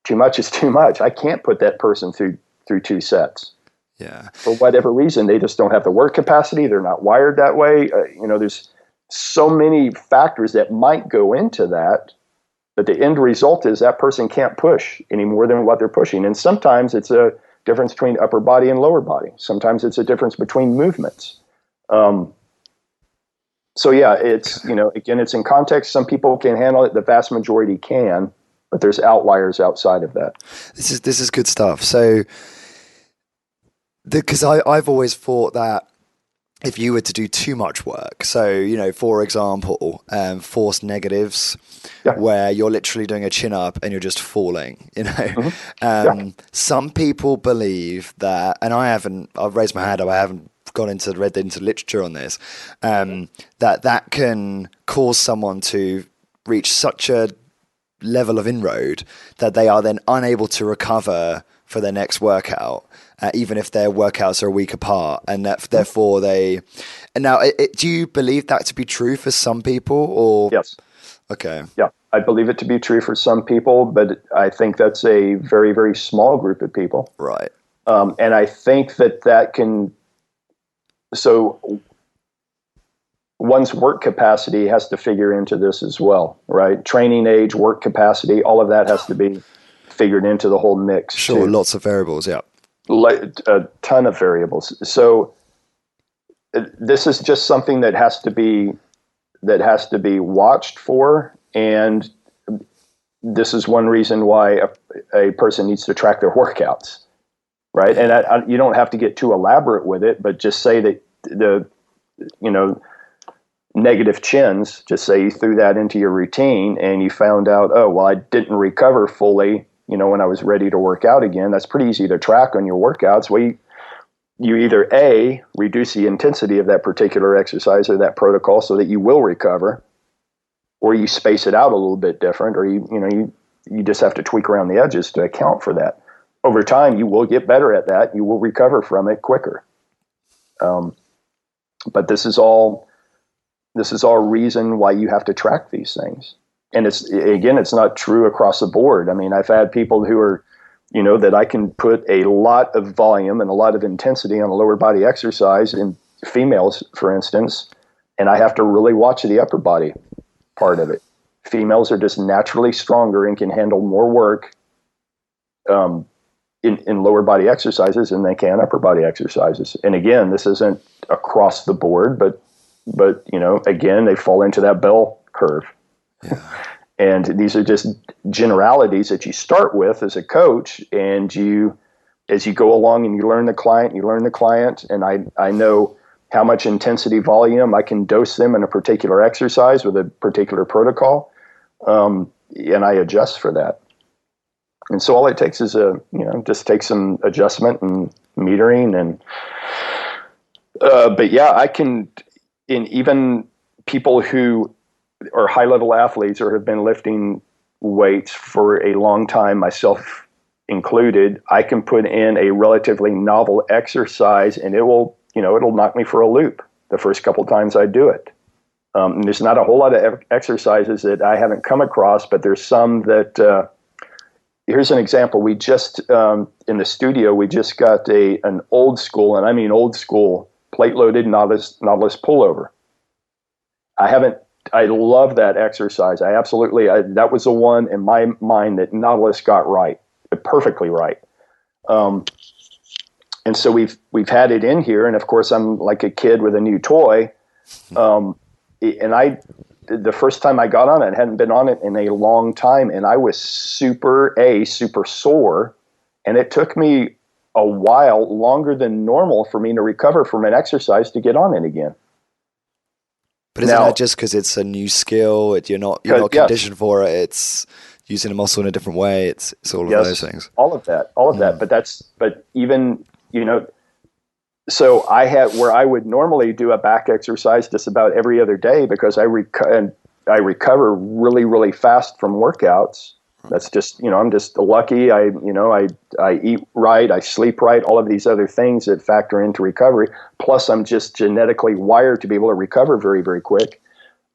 Too much is too much. I can't put that person through 2 sets. Yeah. For whatever reason, they just don't have the work capacity. They're not wired that way. There's so many factors that might go into that, but the end result is that person can't push any more than what they're pushing. And sometimes it's a difference between upper body and lower body. Sometimes it's a difference between movements. So yeah, it's, again, it's in context. Some people can handle it. The vast majority can, but there's outliers outside of that. This is good stuff. So, because I've always thought that if you were to do too much work, so, for example, force negatives, where you're literally doing a chin up and you're just falling, some people believe that, and I've raised my hand up, I haven't read into literature on this, that can cause someone to reach such a level of inroad that they are then unable to recover for their next workout, even if their workouts are a week apart, and that therefore do you believe that to be true for some people, or? Yes. Okay. Yeah, I believe it to be true for some people, but I think that's a very, very small group of people. Right. And I think that can. So one's work capacity has to figure into this as well, right? Training age, work capacity, all of that has to be figured into the whole mix. Sure, too. lots of variables, yeah. A ton of variables. So this is just something that has to be watched for, and this is one reason why a person needs to track their workouts, right? And you don't have to get too elaborate with it, but just say that the negative chins, just say you threw that into your routine and you found out, oh, well, I didn't recover fully, when I was ready to work out again. That's pretty easy to track on your workouts. Well, you either A, reduce the intensity of that particular exercise or that protocol so that you will recover, or you space it out a little bit different, or you just have to tweak around the edges to account for that. Over time, you will get better at that. You will recover from it quicker. But this is all reason why you have to track these things. And it's not true across the board. I mean, I've had people who are, that I can put a lot of volume and a lot of intensity on a lower body exercise in females, for instance, and I have to really watch the upper body part of it. Females are just naturally stronger and can handle more work in lower body exercises than they can upper body exercises. And again, this isn't across the board, but again, they fall into that bell curve. Yeah. And these are just generalities that you start with as a coach, and as you go along and you learn the client, and I know how much intensity volume I can dose them in a particular exercise with a particular protocol, and I adjust for that. And so all it takes is just take some adjustment and metering, and but yeah, I can, in even people who are high-level athletes or have been lifting weights for a long time, myself included, I can put in a relatively novel exercise and it'll knock me for a loop the first couple times I do it. And there's not a whole lot of exercises that I haven't come across, but there's some that, here's an example. We just, in the studio, we just got an old school, and I mean old school, plate-loaded Nautilus pullover. I love that exercise. That was the one in my mind that Nautilus got right, perfectly right. And so we've had it in here, and of course I'm like a kid with a new toy. And the first time I got on it, hadn't been on it in a long time, and I was super sore, and it took me a while, longer than normal, for me to recover from an exercise to get on it again. But isn't that just because it's a new skill? You're not conditioned for it. It's using a muscle in a different way. It's all of those things. All of that. But even, so I had where I would normally do a back exercise just about every other day because I recover really, really fast from workouts. That's just, I'm just lucky. I eat right, I sleep right, all of these other things that factor into recovery. Plus, I'm just genetically wired to be able to recover very, very quick.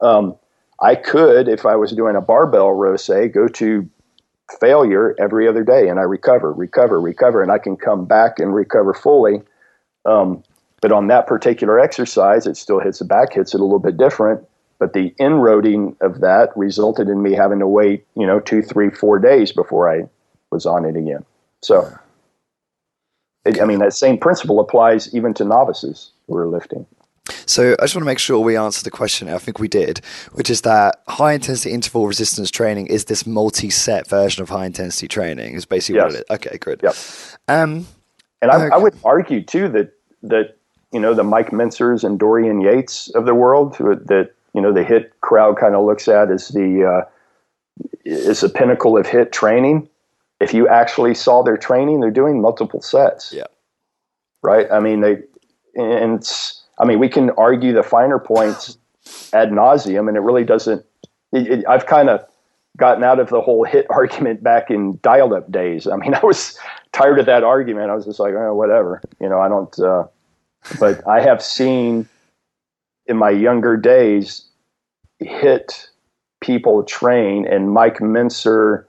I could, if I was doing a barbell row, say, go to failure every other day, and I recover, and I can come back and recover fully. But on that particular exercise, it still hits the back, hits it a little bit different. But the inroading of that resulted in me having to wait, 2, 3, 4 days before I was on it again. So, that same principle applies even to novices who are lifting. So I just want to make sure we answered the question. I think we did, which is that high intensity interval resistance training is this multi-set version of high intensity training. Is basically what it is. Okay, good. Yep. And I would argue too that the Mike Mintzers and Dorian Yates of the world, that the HIIT crowd kind of looks at as the pinnacle of HIIT training. If you actually saw their training, they're doing multiple sets. Yeah. Right. We can argue the finer points ad nauseum, and it really doesn't. I've kind of gotten out of the whole HIIT argument back in dial-up days. I was tired of that argument. I was just like, oh, whatever. I don't. But I have seen in my younger days HIIT people train, and Mike Mincer,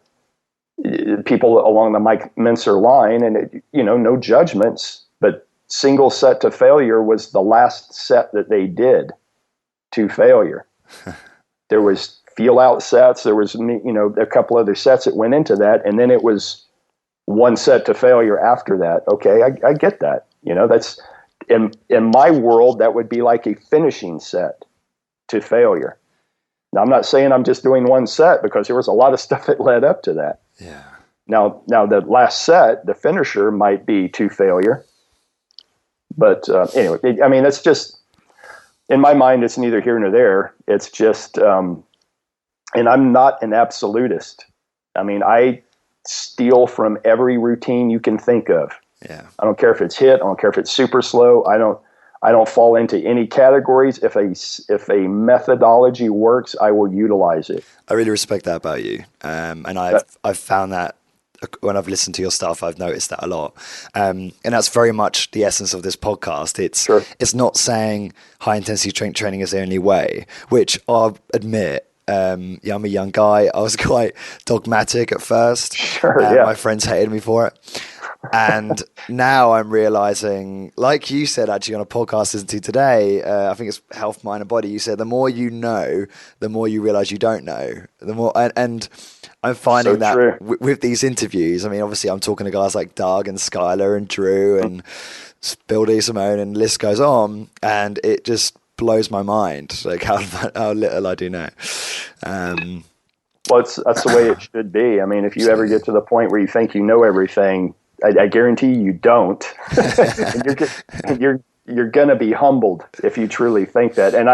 people along the Mike Mincer line, and no judgments, but single set to failure was the last set that they did. to failure. There was feel out sets. There was, a couple other sets that went into that. And then it was one set to failure after that. Okay. I get that. That's in my world, that would be like a finishing set to failure. Now, I'm not saying I'm just doing one set, because there was a lot of stuff that led up to that. Yeah. Now the last set, the finisher, might be to failure. But anyway, it's just, in my mind, it's neither here nor there. It's just, and I'm not an absolutist. I steal from every routine you can think of. Yeah. I don't care if it's HIIT. I don't care if it's super slow. I don't fall into any categories. If a methodology works, I will utilize it. I really respect that about you. And I've found that when I've listened to your stuff, I've noticed that a lot. And that's very much the essence of this podcast. It's not saying high intensity training is the only way, which I'll admit, I'm a young guy. I was quite dogmatic at first. My friends hated me for it. And now I'm realizing, like you said, actually on a podcast listening to today, I think it's Health, Mind and Body. You said the more you know, the more you realize you don't know. The more, and I'm finding that with these interviews. Obviously I'm talking to guys like Doug and Skylar and Drew and Bill D. Simone, and the list goes on, and it just blows my mind, like how little I do know. Well, that's the way it should be. If you ever get to the point where you think you know everything, I guarantee you don't. And you're going to be humbled if you truly think that. And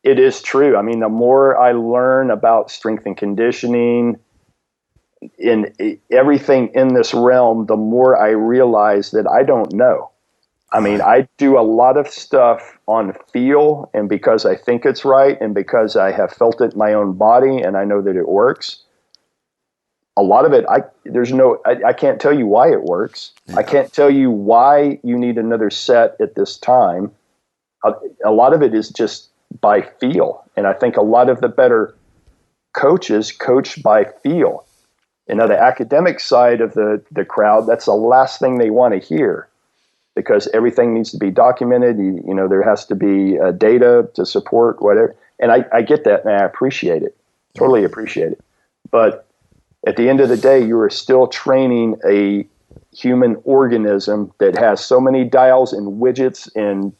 it is true. The more I learn about strength and conditioning, in everything in this realm, the more I realize that I don't know. I do a lot of stuff on feel, and because I think it's right, and because I have felt it in my own body, and I know that it works. A lot of it, I can't tell you why it works. Yeah. I can't tell you why you need another set at this time. A lot of it is just by feel. And I think a lot of the better coaches coach by feel. The academic side of the crowd, that's the last thing they want to hear, because everything needs to be documented. There has to be data to support whatever. And I get that, and I appreciate it. Totally appreciate it. But at the end of the day, you are still training a human organism that has so many dials and widgets and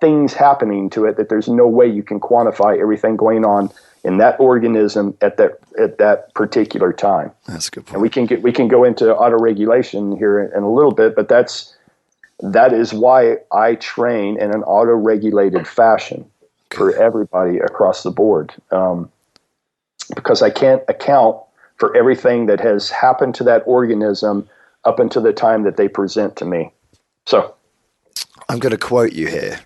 things happening to it that there's no way you can quantify everything going on in that organism at that particular time. That's a good point. And we can go into autoregulation here in a little bit, but that is why I train in an auto-regulated fashion for everybody across the board. Because I can't account for everything that has happened to that organism up until the time that they present to me. So I'm going to quote you here,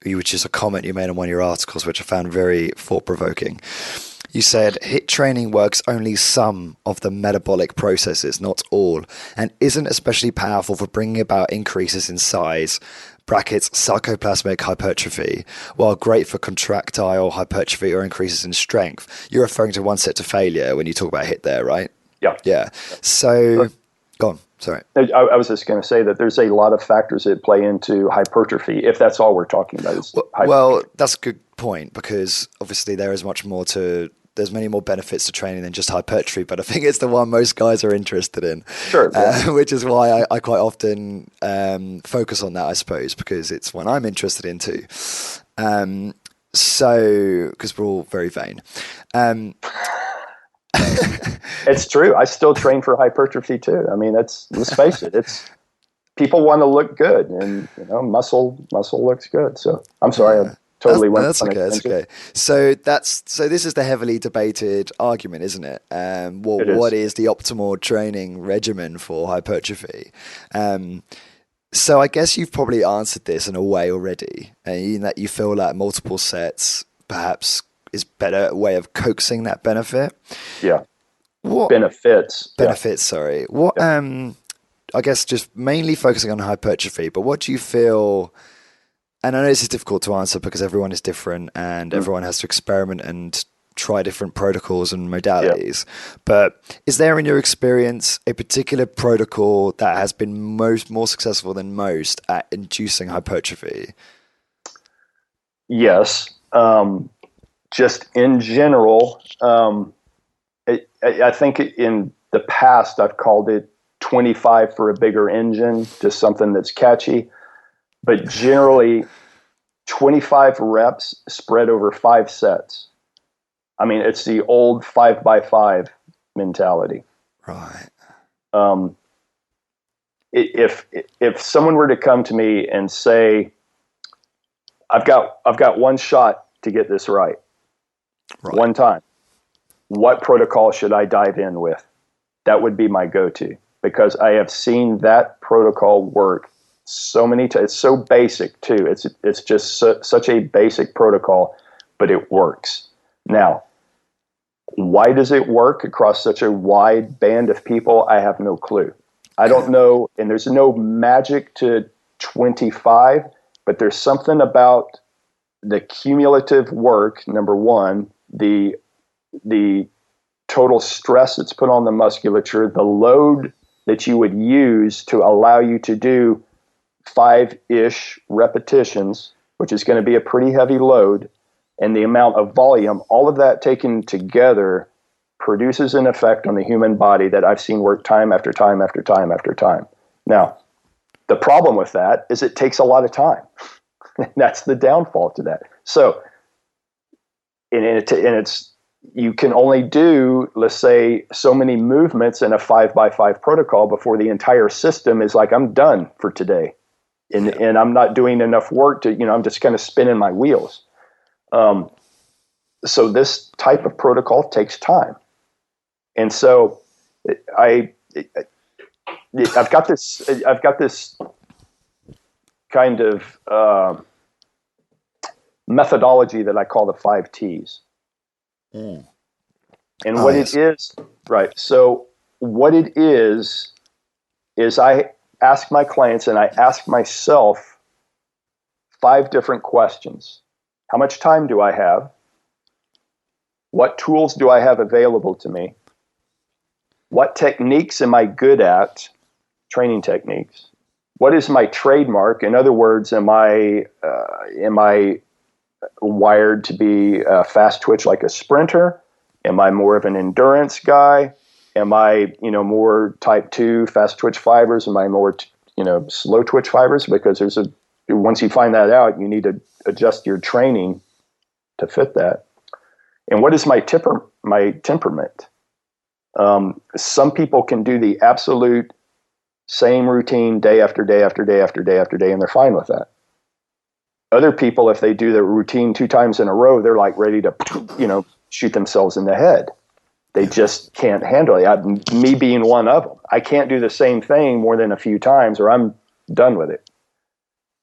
which is a comment you made on one of your articles, which I found very thought-provoking. You said, HIIT training works only some of the metabolic processes, not all, and isn't especially powerful for bringing about increases in size, brackets, sarcoplasmic hypertrophy, while great for contractile hypertrophy or increases in strength. You're referring to one set to failure when you talk about HIIT there, right? Yeah. Yeah. So, go on. Sorry. I was just going to say that there's a lot of factors that play into hypertrophy, if that's all we're talking about. Well, that's a good point, because obviously there's many more benefits to training than just hypertrophy, but I think it's the one most guys are interested in. Sure. Which is why I quite often focus on that, I suppose, because it's one I'm interested in too. Because we're all very vain. It's true. I still train for hypertrophy too. Let's face it. It's people want to look good, and muscle looks good. So I'm sorry. Totally that's okay. So this is the heavily debated argument, isn't it? What is the optimal training regimen for hypertrophy? So I guess you've probably answered this in a way already, in that you feel like multiple sets perhaps is better way of coaxing that benefit. Yeah. Benefits. Sorry. What? Yeah. I guess just mainly focusing on hypertrophy, but what do you feel? And I know this is difficult to answer because everyone is different and everyone has to experiment and try different protocols and modalities. Yeah. But is there, in your experience, a particular protocol that has been more successful than most at inducing hypertrophy? Yes. Just in general, I think in the past I've called it 25 for a bigger engine, just something that's catchy. But generally, 25 reps spread over 5 sets. I mean, it's the old 5x5 mentality. Right. If someone were to come to me and say, I've got one shot to get this right. One time, what protocol should I dive in with? That would be my go-to, because I have seen that protocol work so many times. It's so basic too. It's just such a basic protocol, but it works. Now, why does it work across such a wide band of people? I have no clue. I don't know, and there's no magic to 25, but there's something about the cumulative work, number one, the total stress that's put on the musculature, the load that you would use to allow you to do 5-ish repetitions, which is going to be a pretty heavy load, and the amount of volume, all of that taken together produces an effect on the human body that I've seen work time after time after time after time. Now, the problem with that is it takes a lot of time. That's the downfall to that. So, it's you can only do, let's say, so many movements in a 5x5 protocol before the entire system is like, I'm done for today, and I'm not doing enough work to, I'm just kind of spinning my wheels. So this type of protocol takes time, and so I've got this kind of methodology that I call the 5 T's. And what it is, right? So what it is I ask my clients and I ask myself 5 different questions. How much time do I have? What tools do I have available to me? What techniques am I good at? Training techniques. What is my trademark? In other words, am I wired to be a fast twitch like a sprinter? Am I more of an endurance guy? Am I, more type 2 fast twitch fibers? Am I more, slow twitch fibers? Because once you find that out, you need to adjust your training to fit that. And what is my temperament? Some people can do the absolute same routine day after day after day after day after day, and they're fine with that. Other people, if they do the routine 2 times in a row, they're like ready to, shoot themselves in the head. They just can't handle it. Me being one of them. I can't do the same thing more than a few times or I'm done with it.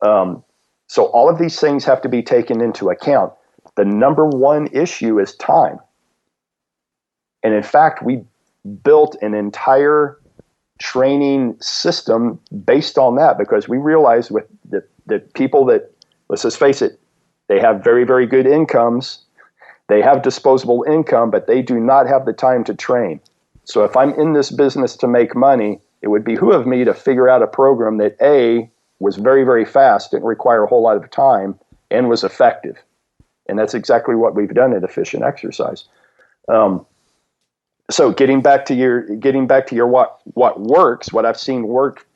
So all of these things have to be taken into account. The number one issue is time. And in fact, we built an entire training system based on that, because we realized with the people that, let's just face it, they have very, very good incomes. They have disposable income, but they do not have the time to train. So if I'm in this business to make money, it would behoove me to figure out a program that A, was very, very fast, didn't require a whole lot of time, and was effective. And that's exactly what we've done at Efficient Exercise. So getting back to your what works, what I've seen work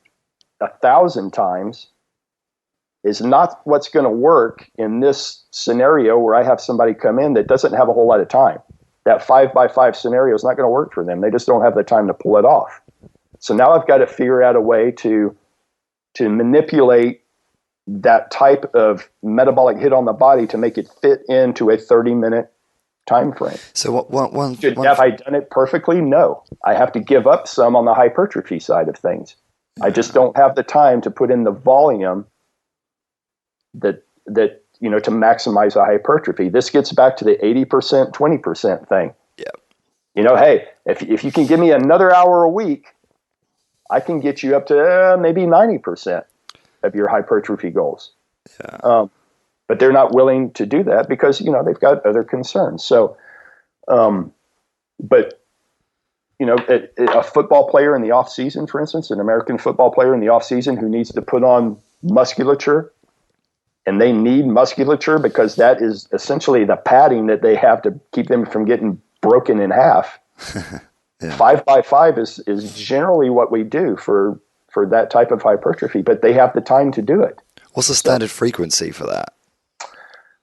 1,000 times is not what's going to work in this scenario where I have somebody come in that doesn't have a whole lot of time. That 5x5 scenario is not going to work for them. They just don't have the time to pull it off. So now I've got to figure out a way to manipulate that type of metabolic hit on the body to make it fit into a 30-minute time frame. So have I done it perfectly? No. I have to give up some on the hypertrophy side of things. I just don't have the time to put in the volume that to maximize a hypertrophy. This gets back to the 80%, 20% thing. Yeah. Hey, if you can give me another hour a week, I can get you up to maybe 90% of your hypertrophy goals. Yeah. But they're not willing to do that because, they've got other concerns. So, but, a football player in the off season, for instance, an American football player in the off season who needs to put on musculature and they need musculature because that is essentially the padding that they have to keep them from getting broken in half. Yeah. 5x5 is generally what we do for that type of hypertrophy, but they have the time to do it. What's the standard frequency for that?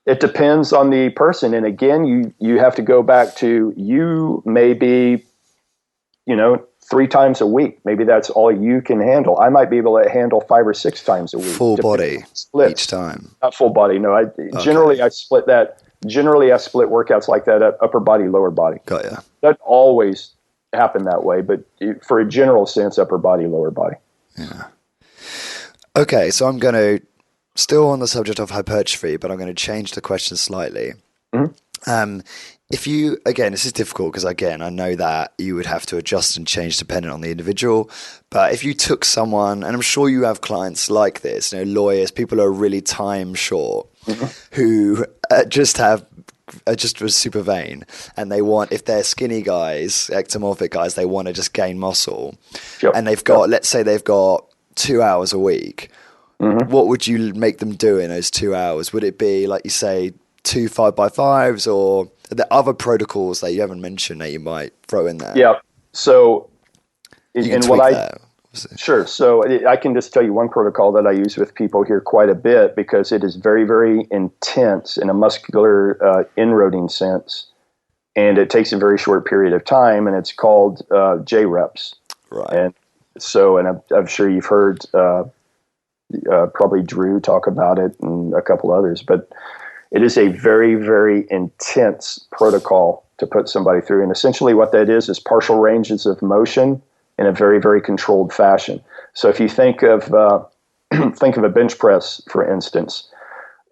It depends on the person. And again, you have to go back to, you may be, 3 times a week. Maybe that's all you can handle. I might be able to handle 5 or 6 times a week. Full body each time? Not full body, no. Generally, I split that. Generally, I split workouts like that at upper body, lower body. Got ya. That always happen that way, but for a general sense, upper body, lower body. Yeah. Okay, so I'm going to, still on the subject of hypertrophy, but I'm going to change the question slightly. Mm-hmm. If you, again, this is difficult because, again, I know that you would have to adjust and change depending on the individual. But if you took someone, and I'm sure you have clients like this, lawyers, people who are really time short, mm-hmm. who just was super vain, and they want, if they're skinny guys, ectomorphic guys, they want to just gain muscle. Yep. And they've got, let's say they've got 2 hours a week. Mm-hmm. What would you make them do in those 2 hours? Would it be, like you say, 2 5x5s, or the other protocols that you haven't mentioned that you might throw in there? Yeah. So, Sure. So I can just tell you one protocol that I use with people here quite a bit, because it is very, very intense in a muscular inroading sense, and it takes a very short period of time, and it's called J reps. Right. And so, and I'm sure you've heard probably Drew talk about it and a couple others, but it is a very, very intense protocol to put somebody through. And essentially what that is partial ranges of motion in a very, very controlled fashion. So if you think of a bench press, for instance,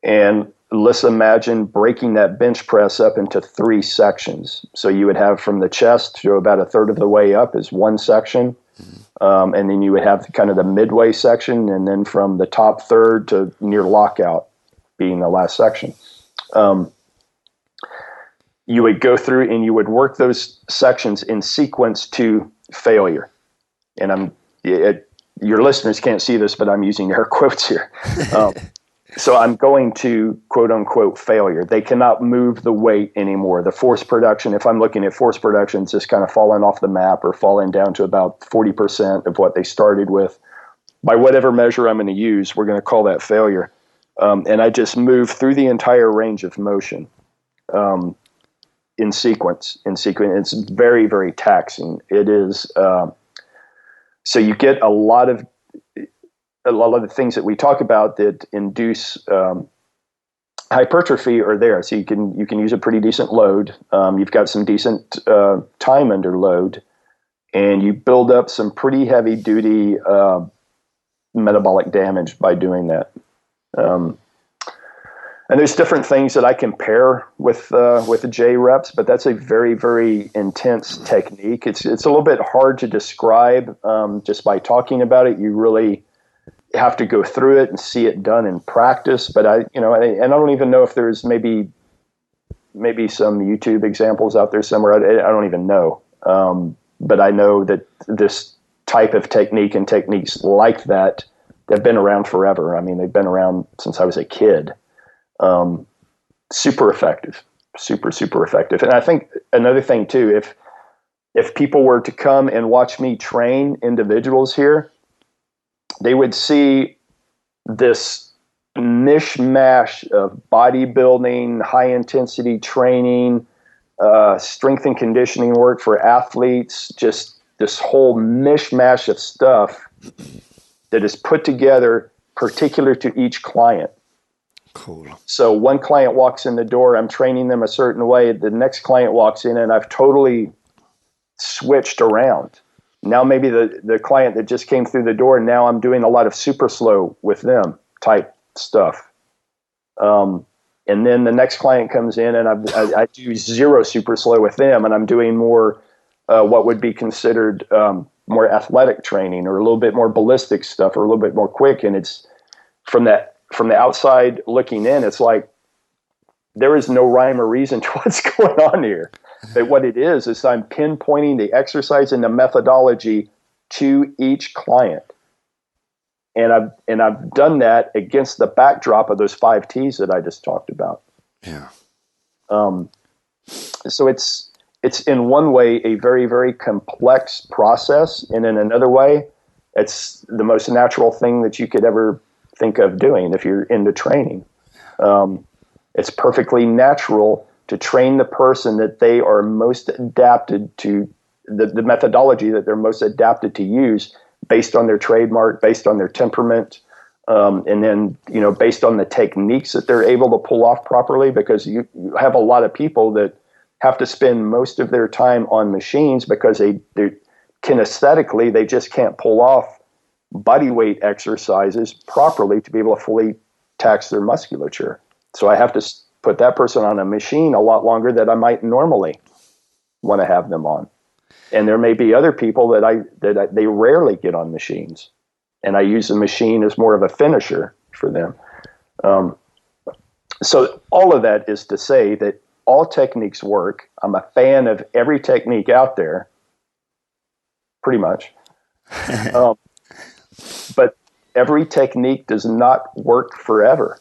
and let's imagine breaking that bench press up into 3 sections. So you would have from the chest to about a third of the way up is one section. And then you would have kind of the midway section, and then from the top third to near lockout being the last section. You would go through and you would work those sections in sequence to failure. And your listeners can't see this, but I'm using air quotes here. So I'm going to quote unquote failure. They cannot move the weight anymore. The force production, if I'm looking at force production, it's just kind of falling off the map or falling down to about 40% of what they started with. By whatever measure I'm going to use, we're going to call that failure. And I just move through the entire range of motion in sequence. It's very, very taxing. It is. So you get a lot of the things that we talk about that induce hypertrophy are there. So you can use a pretty decent load. You've got some decent time under load, and you build up some pretty heavy duty metabolic damage by doing that. And there's different things that I compare with the J reps, but that's a very, very intense technique. It's a little bit hard to describe just by talking about it. You really have to go through it and see it done in practice. But I don't even know if there's maybe some YouTube examples out there somewhere. I don't even know. But I know that this type of technique and techniques like that have been around forever. I mean, they've been around since I was a kid. Super effective, super effective. And I think another thing too, if people were to come and watch me train individuals here, they would see this mishmash of bodybuilding, high intensity training, strength and conditioning work for athletes, just this whole mishmash of stuff that is put together particular to each client. Cool. So one client walks in the door, I'm training them a certain way. The next client walks in and I've totally switched around. Now maybe the client that just came through the door, now I'm doing a lot of super slow with them type stuff. And then the next client comes in and I do zero super slow with them, and I'm doing more what would be considered more athletic training, or a little bit more ballistic stuff, or a little bit more quick. And it's from the outside looking in, it's like there is no rhyme or reason to what's going on here. But what it is I'm pinpointing the exercise and the methodology to each client. I've done that against the backdrop of those 5 T's that I just talked about. Yeah. So it's in one way a very, very complex process, and in another way, it's the most natural thing that you could ever think of doing if you're into training. It's perfectly natural to train the person that they are most adapted to, the methodology that they're most adapted to use based on their trademark, based on their temperament, and then, based on the techniques that they're able to pull off properly, because you have a lot of people that have to spend most of their time on machines because they're kinesthetically, they just can't pull off body weight exercises properly to be able to fully tax their musculature. So I have to put that person on a machine a lot longer than I might normally want to have them on. And there may be other people that they rarely get on machines, and I use the machine as more of a finisher for them. So all of that is to say that all techniques work. I'm a fan of every technique out there, pretty much. But every technique does not work forever,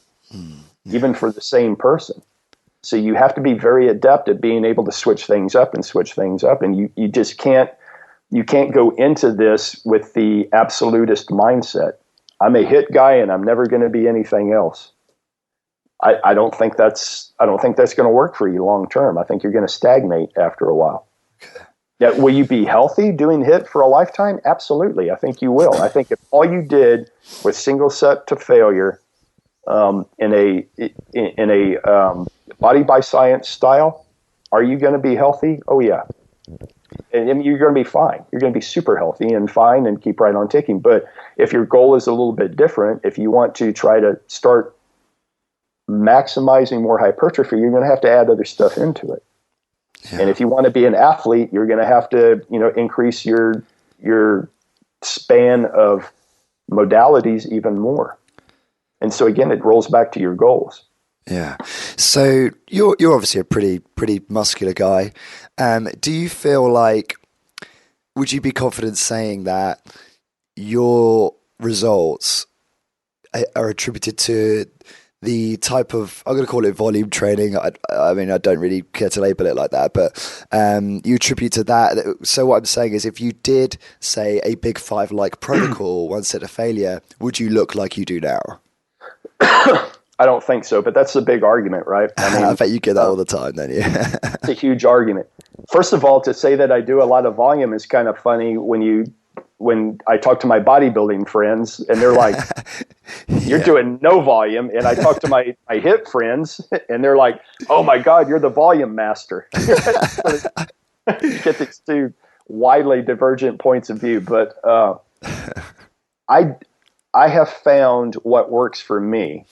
even for the same person. So you have to be very adept at being able to switch things up. And you just can't go into this with the absolutist mindset. I'm a hit guy and I'm never going to be anything else. I don't think that's going to work for you long term. I think you're going to stagnate after a while. Yeah, will you be healthy doing hit for a lifetime? Absolutely. I think you will. I think if all you did was single set to failure in a body by science style, are you going to be healthy? Oh yeah. And you're going to be fine. You're going to be super healthy and fine and keep right on ticking. But if your goal is a little bit different, if you want to try to start maximizing more hypertrophy, you're going to have to add other stuff into it. Yeah. And if you want to be an athlete, you're going to have to, increase your span of modalities even more. And so again, it rolls back to your goals. Yeah. So you're obviously a pretty muscular guy. Do you feel like, would you be confident saying that your results are attributed to the type of, I'm going to call it volume training. I mean, I don't really care to label it like that, but you attribute to that. So what I'm saying is, if you did, say, a Big Five like protocol, one set of failure, would you look like you do now? I don't think so, but that's a big argument, right? I mean, I bet you get that all the time, don't you? It's a huge argument. First of all, to say that I do a lot of volume is kind of funny when I talk to my bodybuilding friends and they're like, you're doing no volume. And I talk to my hip friends and they're like, oh my God, you're the volume master. You get these two widely divergent points of view. But I have found what works for me,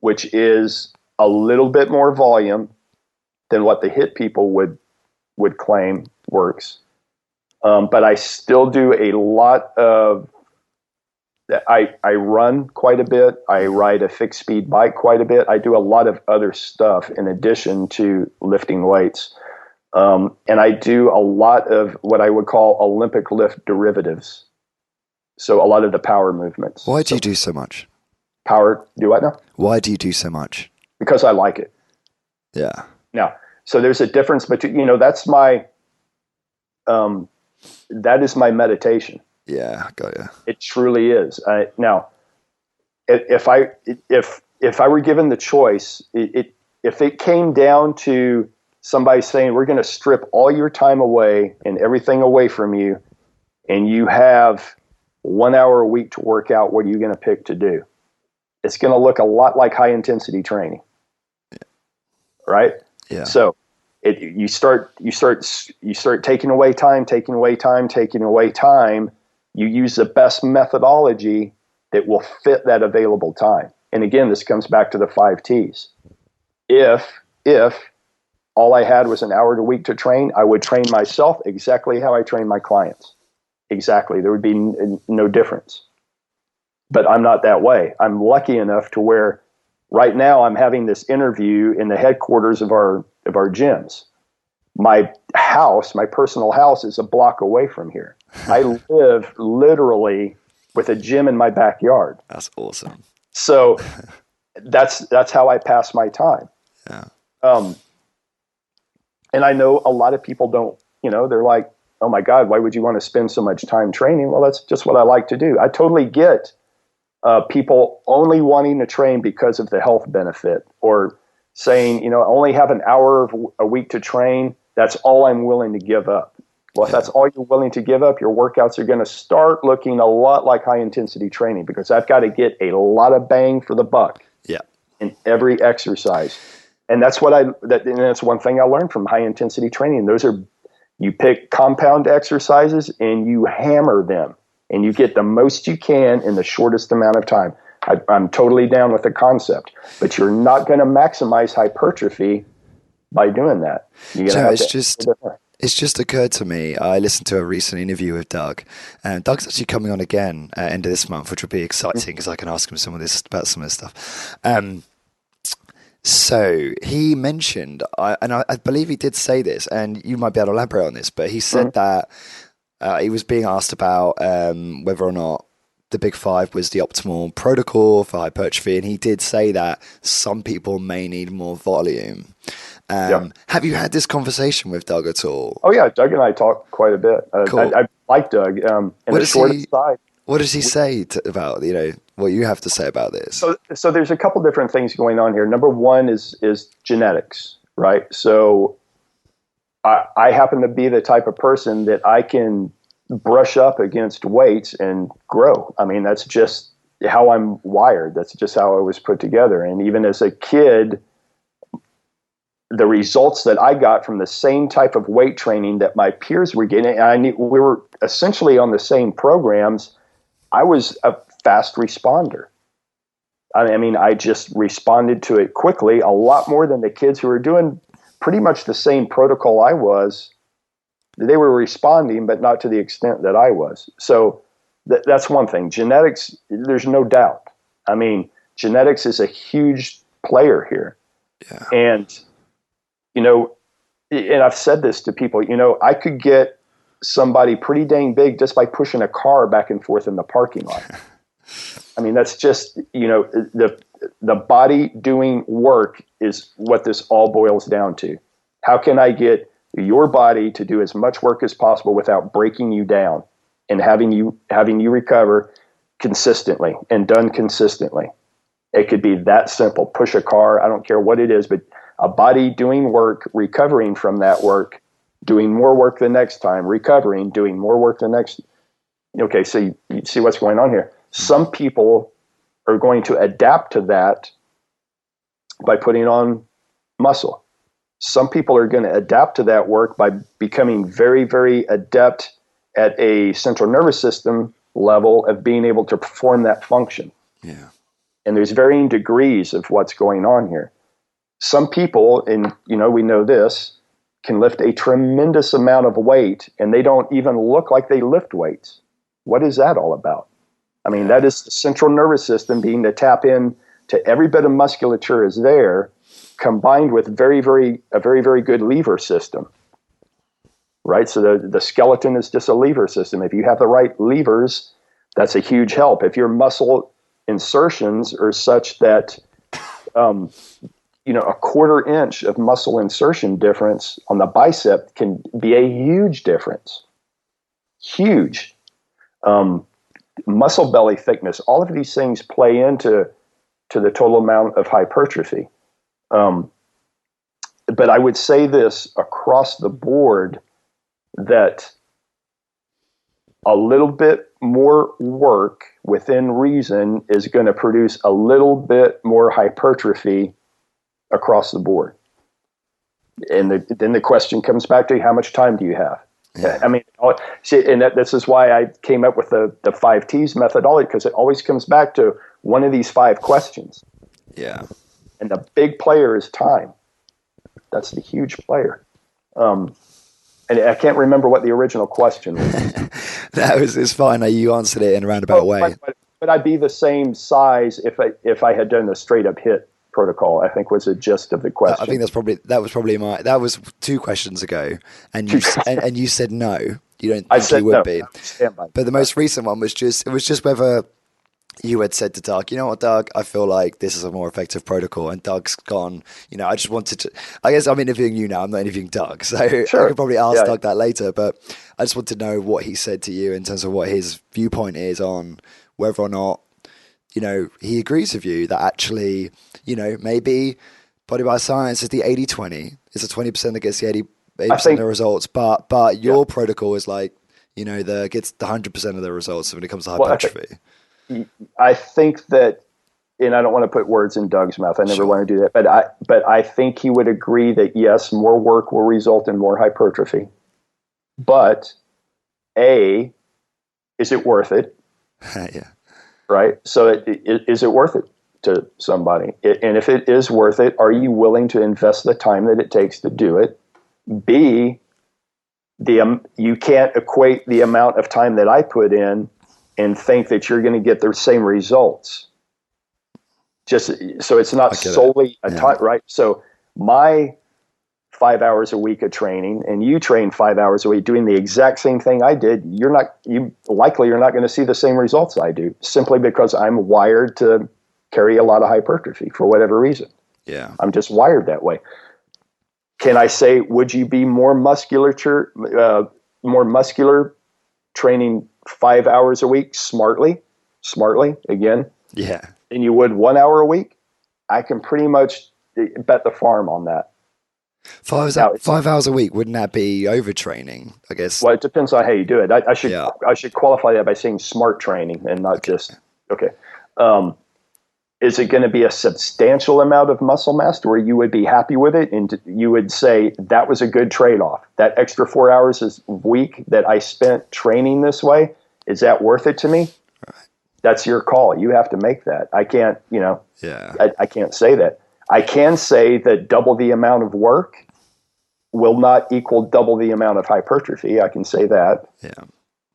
which is a little bit more volume than what the hit people would claim works. But I still do a lot of, I run quite a bit. I ride a fixed speed bike quite a bit. I do a lot of other stuff in addition to lifting weights. And I do a lot of what I would call Olympic lift derivatives. So a lot of the power movements. Why do you do so much? Power, do what now? Why do you do so much? Because I like it. Yeah. Now, so there's a difference between, that's my, that is my meditation. Yeah, got you. It truly is. Now, if I were given the choice, if it came down to somebody saying, we're going to strip all your time away and everything away from you, and you have 1 hour a week to work out, what are you going to pick to do? It's going to look a lot like high intensity training. Yeah. Right? Yeah. So you start taking away time. You use the best methodology that will fit that available time. And again, this comes back to the 5 T's. If all I had was an hour a week to train, I would train myself exactly how I train my clients. Exactly. There would be no difference. But I'm not that way. I'm lucky enough to where right now I'm having this interview in the headquarters of our gyms. My house, my personal house, is a block away from here. I live literally with a gym in my backyard. That's awesome. So that's how I pass my time. Yeah. And I know a lot of people don't, they're like, oh my God, why would you want to spend so much time training? Well, that's just what I like to do. I totally get people only wanting to train because of the health benefit, or saying, I only have an hour a week to train. That's all I'm willing to give up. Well, if that's all you're willing to give up, your workouts are going to start looking a lot like high intensity training, because I've got to get a lot of bang for the buck in every exercise. And that's that's one thing I learned from high intensity training. You pick compound exercises and you hammer them, and you get the most you can in the shortest amount of time. I'm totally down with the concept, but you're not going to maximize hypertrophy by doing that. It's just occurred to me. I listened to a recent interview with Doug, and Doug's actually coming on again end of this month, which will be exciting because I can ask him about some of this stuff. So he mentioned, I believe he did say this, and you might be able to elaborate on this, but he said that he was being asked about whether or not the Big Five was the optimal protocol for hypertrophy, and he did say that some people may need more volume. Have you had this conversation with Doug at all? Oh yeah, Doug and I talk quite a bit. Cool. I like Doug. What does he say about what you have to say about this? So there's a couple different things going on here. Number one is genetics, right? So I happen to be the type of person that I can brush up against weights and grow. I mean, that's just how I'm wired. That's just how I was put together. And even as a kid, the results that I got from the same type of weight training that my peers were getting, we were essentially on the same programs. I was a fast responder. I mean, I just responded to it quickly, a lot more than the kids who were doing pretty much the same protocol I was. They were responding, but not to the extent that I was. So that's one thing. Genetics, there's no doubt. I mean, genetics is a huge player here. Yeah. And, and I've said this to people, I could get somebody pretty dang big just by pushing a car back and forth in the parking lot. I mean, that's just, the body doing work is what this all boils down to. How can I get your body to do as much work as possible without breaking you down and having you recover consistently and done consistently? It could be that simple. Push a car, I don't care what it is, but a body doing work, recovering from that work, doing more work the next time, recovering, doing more work the next. Okay, so you see what's going on here. Some people are going to adapt to that by putting on muscle. Some people are going to adapt to that work by becoming very, very adept at a central nervous system level of being able to perform that function. Yeah. And there's varying degrees of what's going on here. Some people, and we know this, can lift a tremendous amount of weight and they don't even look like they lift weights. What is that all about? I mean, that is the central nervous system being to tap in to every bit of musculature is there, combined with a very, very good lever system, right? So the skeleton is just a lever system. If you have the right levers, that's a huge help. If your muscle insertions are such that, a 1/4 inch of muscle insertion difference on the bicep can be a huge difference. Huge. Muscle belly thickness, all of these things play into the total amount of hypertrophy. But I would say this across the board, that a little bit more work within reason is going to produce a little bit more hypertrophy across the board. And then the question comes back to, how much time do you have? Yeah. I mean, and this is why I came up with the 5 T's methodology, because it always comes back to one of these 5 questions. Yeah. And the big player is time. That's the huge player. And I can't remember what the original question was. It's fine. You answered it in a roundabout way. Would I be the same size if I had done the straight up HIIT protocol? I think was the gist of the question. I think that was probably 2 questions ago, and you said no. you don't I think said he would no. be. I stand by But the most recent one was just whether you had said to Doug, you know what, Doug, I feel like this is a more effective protocol. And Doug's gone, I just wanted to, I guess I'm interviewing you now. I'm not interviewing Doug. So I could probably ask Doug that later. But I just want to know what he said to you in terms of what his viewpoint is on whether or not, he agrees with you that actually, maybe body by science is the 80-20. It's a 20% that gets the 80% of the results. But your protocol is like, gets the 100% of the results when it comes to hypertrophy. I think that, and I don't want to put words in Doug's mouth. I never want to do that. But I think he would agree that yes, more work will result in more hypertrophy. But is it worth it? Yeah. Right. So is it worth it to somebody? And if it is worth it, are you willing to invest the time that it takes to do it? B, you can't equate the amount of time that I put in and think that you're going to get the same results. Just so it's not solely a time, right? So my 5 hours a week of training, and you train 5 hours a week doing the exact same thing I did, you're not going to see the same results I do, simply because I'm wired to carry a lot of hypertrophy for whatever reason. Yeah. I'm just wired that way. Can I say, would you be more muscular training 5 hours a week smartly again? Yeah. Than you would 1 hour a week? I can pretty much bet the farm on that. 5 hours a week, wouldn't that be overtraining, I guess? Well, it depends on how you do it. I should qualify that by saying smart training and not just, okay. Is it going to be a substantial amount of muscle mass to where you would be happy with it and you would say that was a good trade-off? That extra 4 hours a week that I spent training this way, is that worth it to me? Right. That's your call. You have to make that. I can't, I can't say that. I can say that double the amount of work will not equal double the amount of hypertrophy. I can say that. Yeah.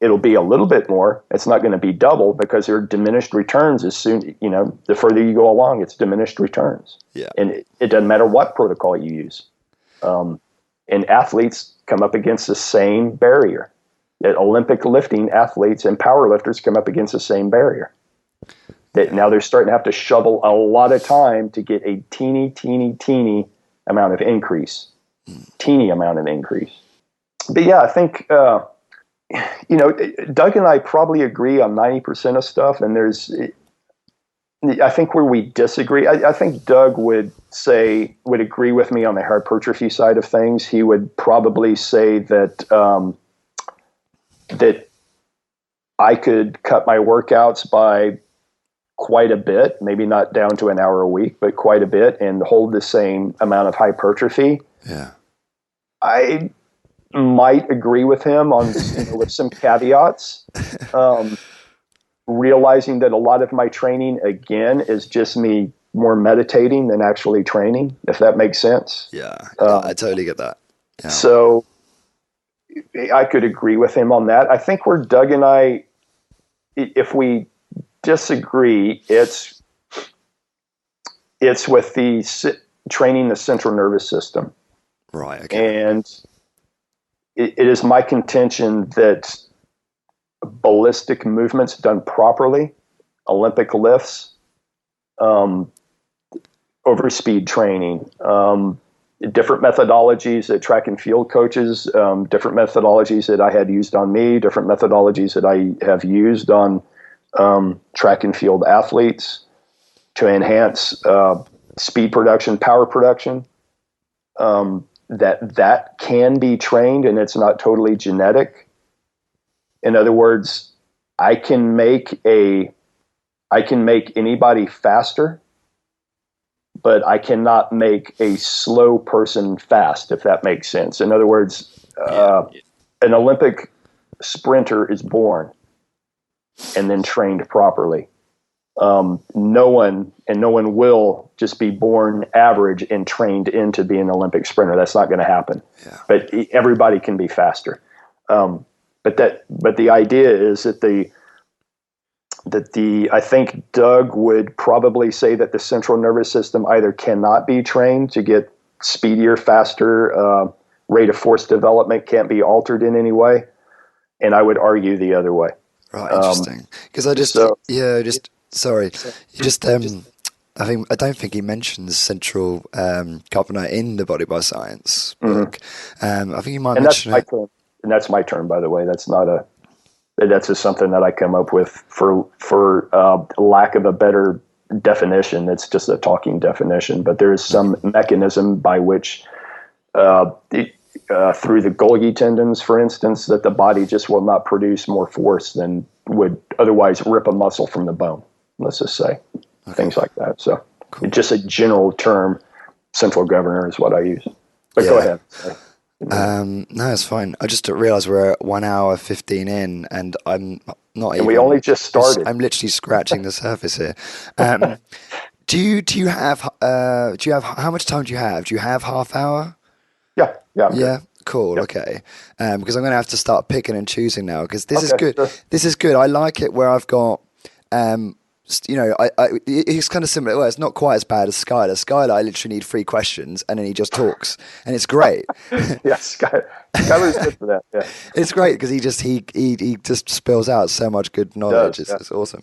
It'll be a little bit more. It's not going to be double because there are diminished returns as soon, the further you go along, it's diminished returns. Yeah. And it doesn't matter what protocol you use. And athletes come up against the same barrier. Olympic lifting athletes and powerlifters come up against the same barrier. That now they're starting to have to shovel a lot of time to get a teeny amount of increase. Teeny amount of increase. But yeah, I think, Doug and I probably agree on 90% of stuff. And I think where we disagree, I think Doug would agree with me on the hypertrophy side of things. He would probably say that, that I could cut my workouts by quite a bit, maybe not down to an hour a week, but quite a bit, and hold the same amount of hypertrophy. Yeah. I might agree with him on with some caveats, realizing that a lot of my training, again, is just me more meditating than actually training, if that makes sense. Yeah, I totally get that. Yeah. So I could agree with him on that. I think where Doug and I, if we disagree, it's with the training the central nervous system. Right. Okay. And it is my contention that ballistic movements done properly, Olympic lifts, overspeed training, different methodologies that track and field coaches, different methodologies that I had used on me, different methodologies that I have used on track and field athletes to enhance speed production, power production, that can be trained and it's not totally genetic. In other words, I can make anybody faster, but I cannot make a slow person fast, if that makes sense. In other words, an Olympic sprinter is born and then trained properly. No one will just be born average and trained into being an Olympic sprinter. That's not going to happen. Yeah. But everybody can be faster. But the idea is that I think Doug would probably say that the central nervous system either cannot be trained to get speedier, faster, rate of force development can't be altered in any way, and I would argue the other way. Right, interesting. Because sorry, I don't think he mentions central carbonite in the Body by Science book. I think he might mention it. And that's my term, by the way. That's just something that I come up with for lack of a better definition. It's just a talking definition, but there is some mechanism by which, through the Golgi tendons, for instance, that the body just will not produce more force than would otherwise rip a muscle from the bone. Let's just say things like that. So cool. Just a general term, central governor is what I use. But go ahead. No, it's fine. I just realized we're at 1 hour 15 in, and I'm not. And we only just started. I'm literally scratching the surface here. Do you have how much time do you have? Do you have half hour? Yeah. Cool. Yep. Okay. Because I'm going to have to start picking and choosing now. Because this is good. Sure. This is good. I like it where I've got. It's kind of similar. Well, it's not quite as bad as Skylar. Skylar, I literally need 3 questions, and then he just talks, and it's great. Skylar's good for that. Yeah, it's great because he just spills out so much good knowledge. It's awesome.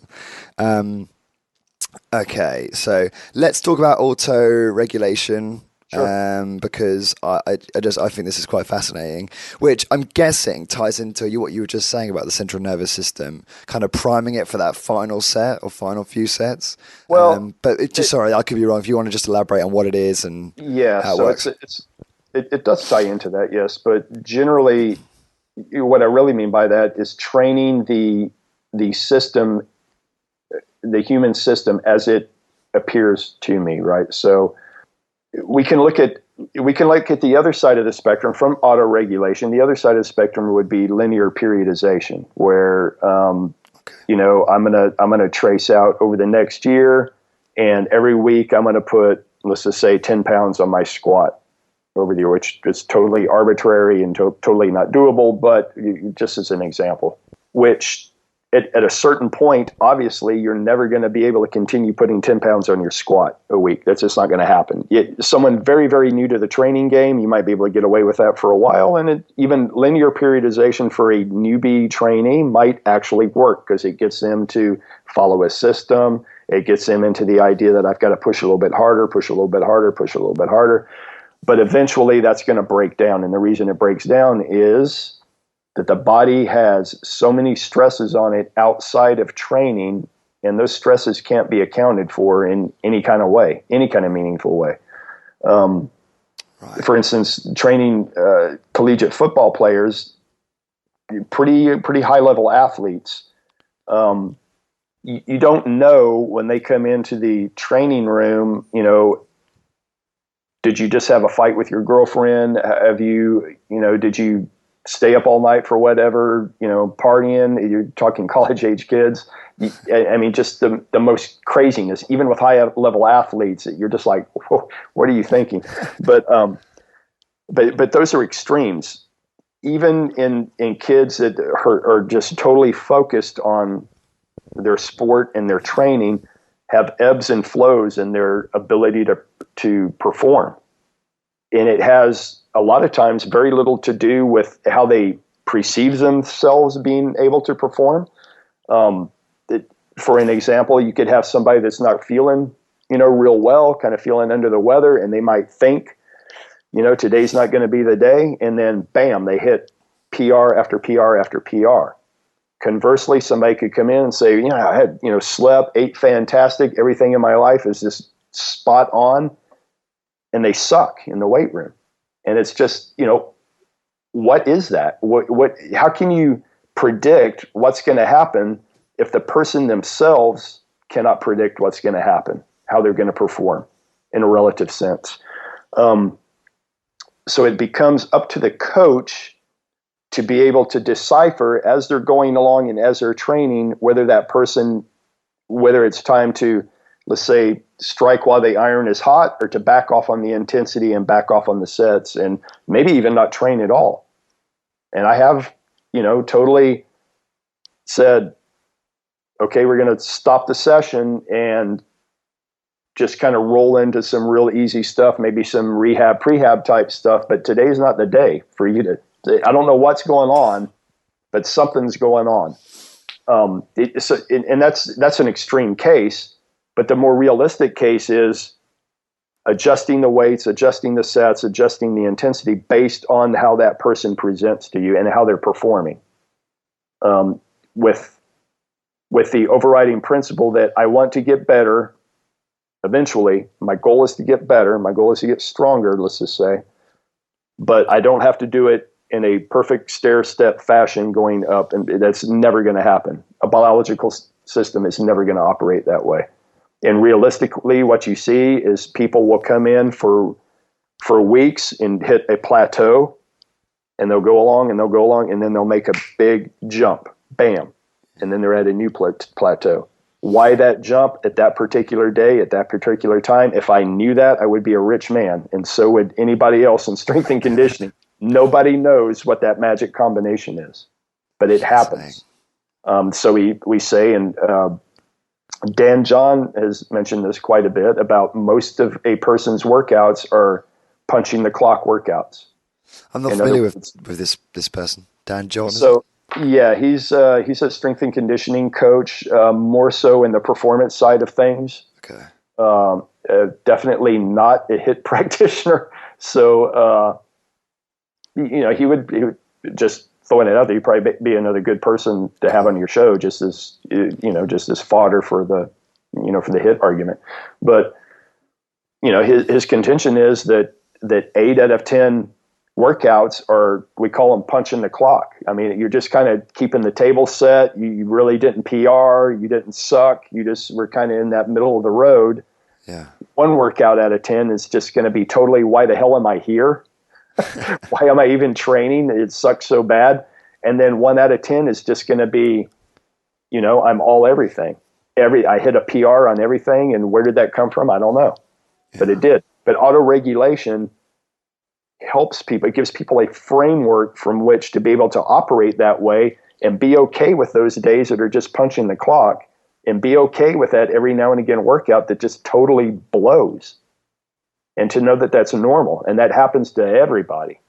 Okay, so let's talk about auto-regulation. Sure. Because I think this is quite fascinating, which I'm guessing ties into what you were just saying about the central nervous system, kind of priming it for that final set or final few sets. Well, sorry, I could be wrong. If you want to just elaborate on what it is and how it works. It does tie into that, yes. But generally, what I really mean by that is training the system, the human system, as it appears to me, right? So. We can look at the other side of the spectrum from autoregulation. The other side of the spectrum would be linear periodization, where I'm gonna trace out over the next year, and every week I'm gonna put, let's just say, 10 pounds on my squat over the year, which is totally arbitrary and totally not doable. But just as an example, which at a certain point, obviously, you're never going to be able to continue putting 10 pounds on your squat a week. That's just not going to happen. Someone very, very new to the training game, you might be able to get away with that for a while. And even linear periodization for a newbie trainee might actually work because it gets them to follow a system. It gets them into the idea that I've got to push a little bit harder, push a little bit harder, push a little bit harder. But eventually, that's going to break down. And the reason it breaks down is that the body has so many stresses on it outside of training, and those stresses can't be accounted for in any kind of way, any kind of meaningful way. For instance, training collegiate football players, pretty high-level athletes, you don't know when they come into the training room, did you just have a fight with your girlfriend? Did you stay up all night for whatever, partying? You're talking college age kids. I mean, just the most craziness, even with high level athletes, you're just like, whoa, what are you thinking? But those are extremes. Even in kids that are just totally focused on their sport and their training, have ebbs and flows in their ability to perform. And it has a lot of times very little to do with how they perceive themselves being able to perform. For an example, you could have somebody that's not feeling, real well, kind of feeling under the weather, and they might think, today's not going to be the day. And then bam, they hit PR after PR after PR. Conversely, somebody could come in and say, I had, slept, ate fantastic. Everything in my life is just spot on. And they suck in the weight room. And it's just, what is that? How can you predict what's going to happen if the person themselves cannot predict what's going to happen, how they're going to perform in a relative sense? So it becomes up to the coach to be able to decipher as they're going along and as they're training, whether it's time to, let's say, strike while the iron is hot, or to back off on the intensity and back off on the sets, and maybe even not train at all. And I have, totally said, okay, we're going to stop the session and just kind of roll into some real easy stuff, maybe some prehab type stuff. But today's not the day for you to, I don't know what's going on, but something's going on. And that's an extreme case, but the more realistic case is adjusting the weights, adjusting the sets, adjusting the intensity based on how that person presents to you and how they're performing. With the overriding principle that I want to get better eventually. My goal is to get better. My goal is to get stronger, let's just say. But I don't have to do it in a perfect stair-step fashion going up, and that's never going to happen. A biological system is never going to operate that way. And realistically, what you see is people will come in for weeks and hit a plateau, and they'll go along, and then they'll make a big jump, bam, and then they're at a new plateau. Why that jump at that particular day, at that particular time? If I knew that, I would be a rich man, and so would anybody else in strength and conditioning. Nobody knows what that magic combination is, but it happens. So we say, and Dan John has mentioned this quite a bit, about most of a person's workouts are punching the clock workouts. I'm not familiar with this person, Dan John. So yeah, he's a strength and conditioning coach, more so in the performance side of things. Okay. Definitely not a HIIT practitioner. So he would just throwing it out there. You'd probably be another good person to have on your show, just as fodder for the HIIT argument. But his contention is that 8 out of 10 workouts are, we call them punching the clock. I mean, you're just kind of keeping the table set. You really didn't PR. You didn't suck. You just were kind of in that middle of the road. Yeah. One workout out of 10 is just going to be totally, why the hell am I here? Why am I even training? It sucks so bad. And then 1 out of 10 is just going to be, I'm all everything. I hit a PR on everything. And where did that come from? I don't know, but it did. But auto-regulation helps people. It gives people a framework from which to be able to operate that way and be okay with those days that are just punching the clock, and be okay with that every now and again workout that just totally blows. And to know that that's normal, and that happens to everybody.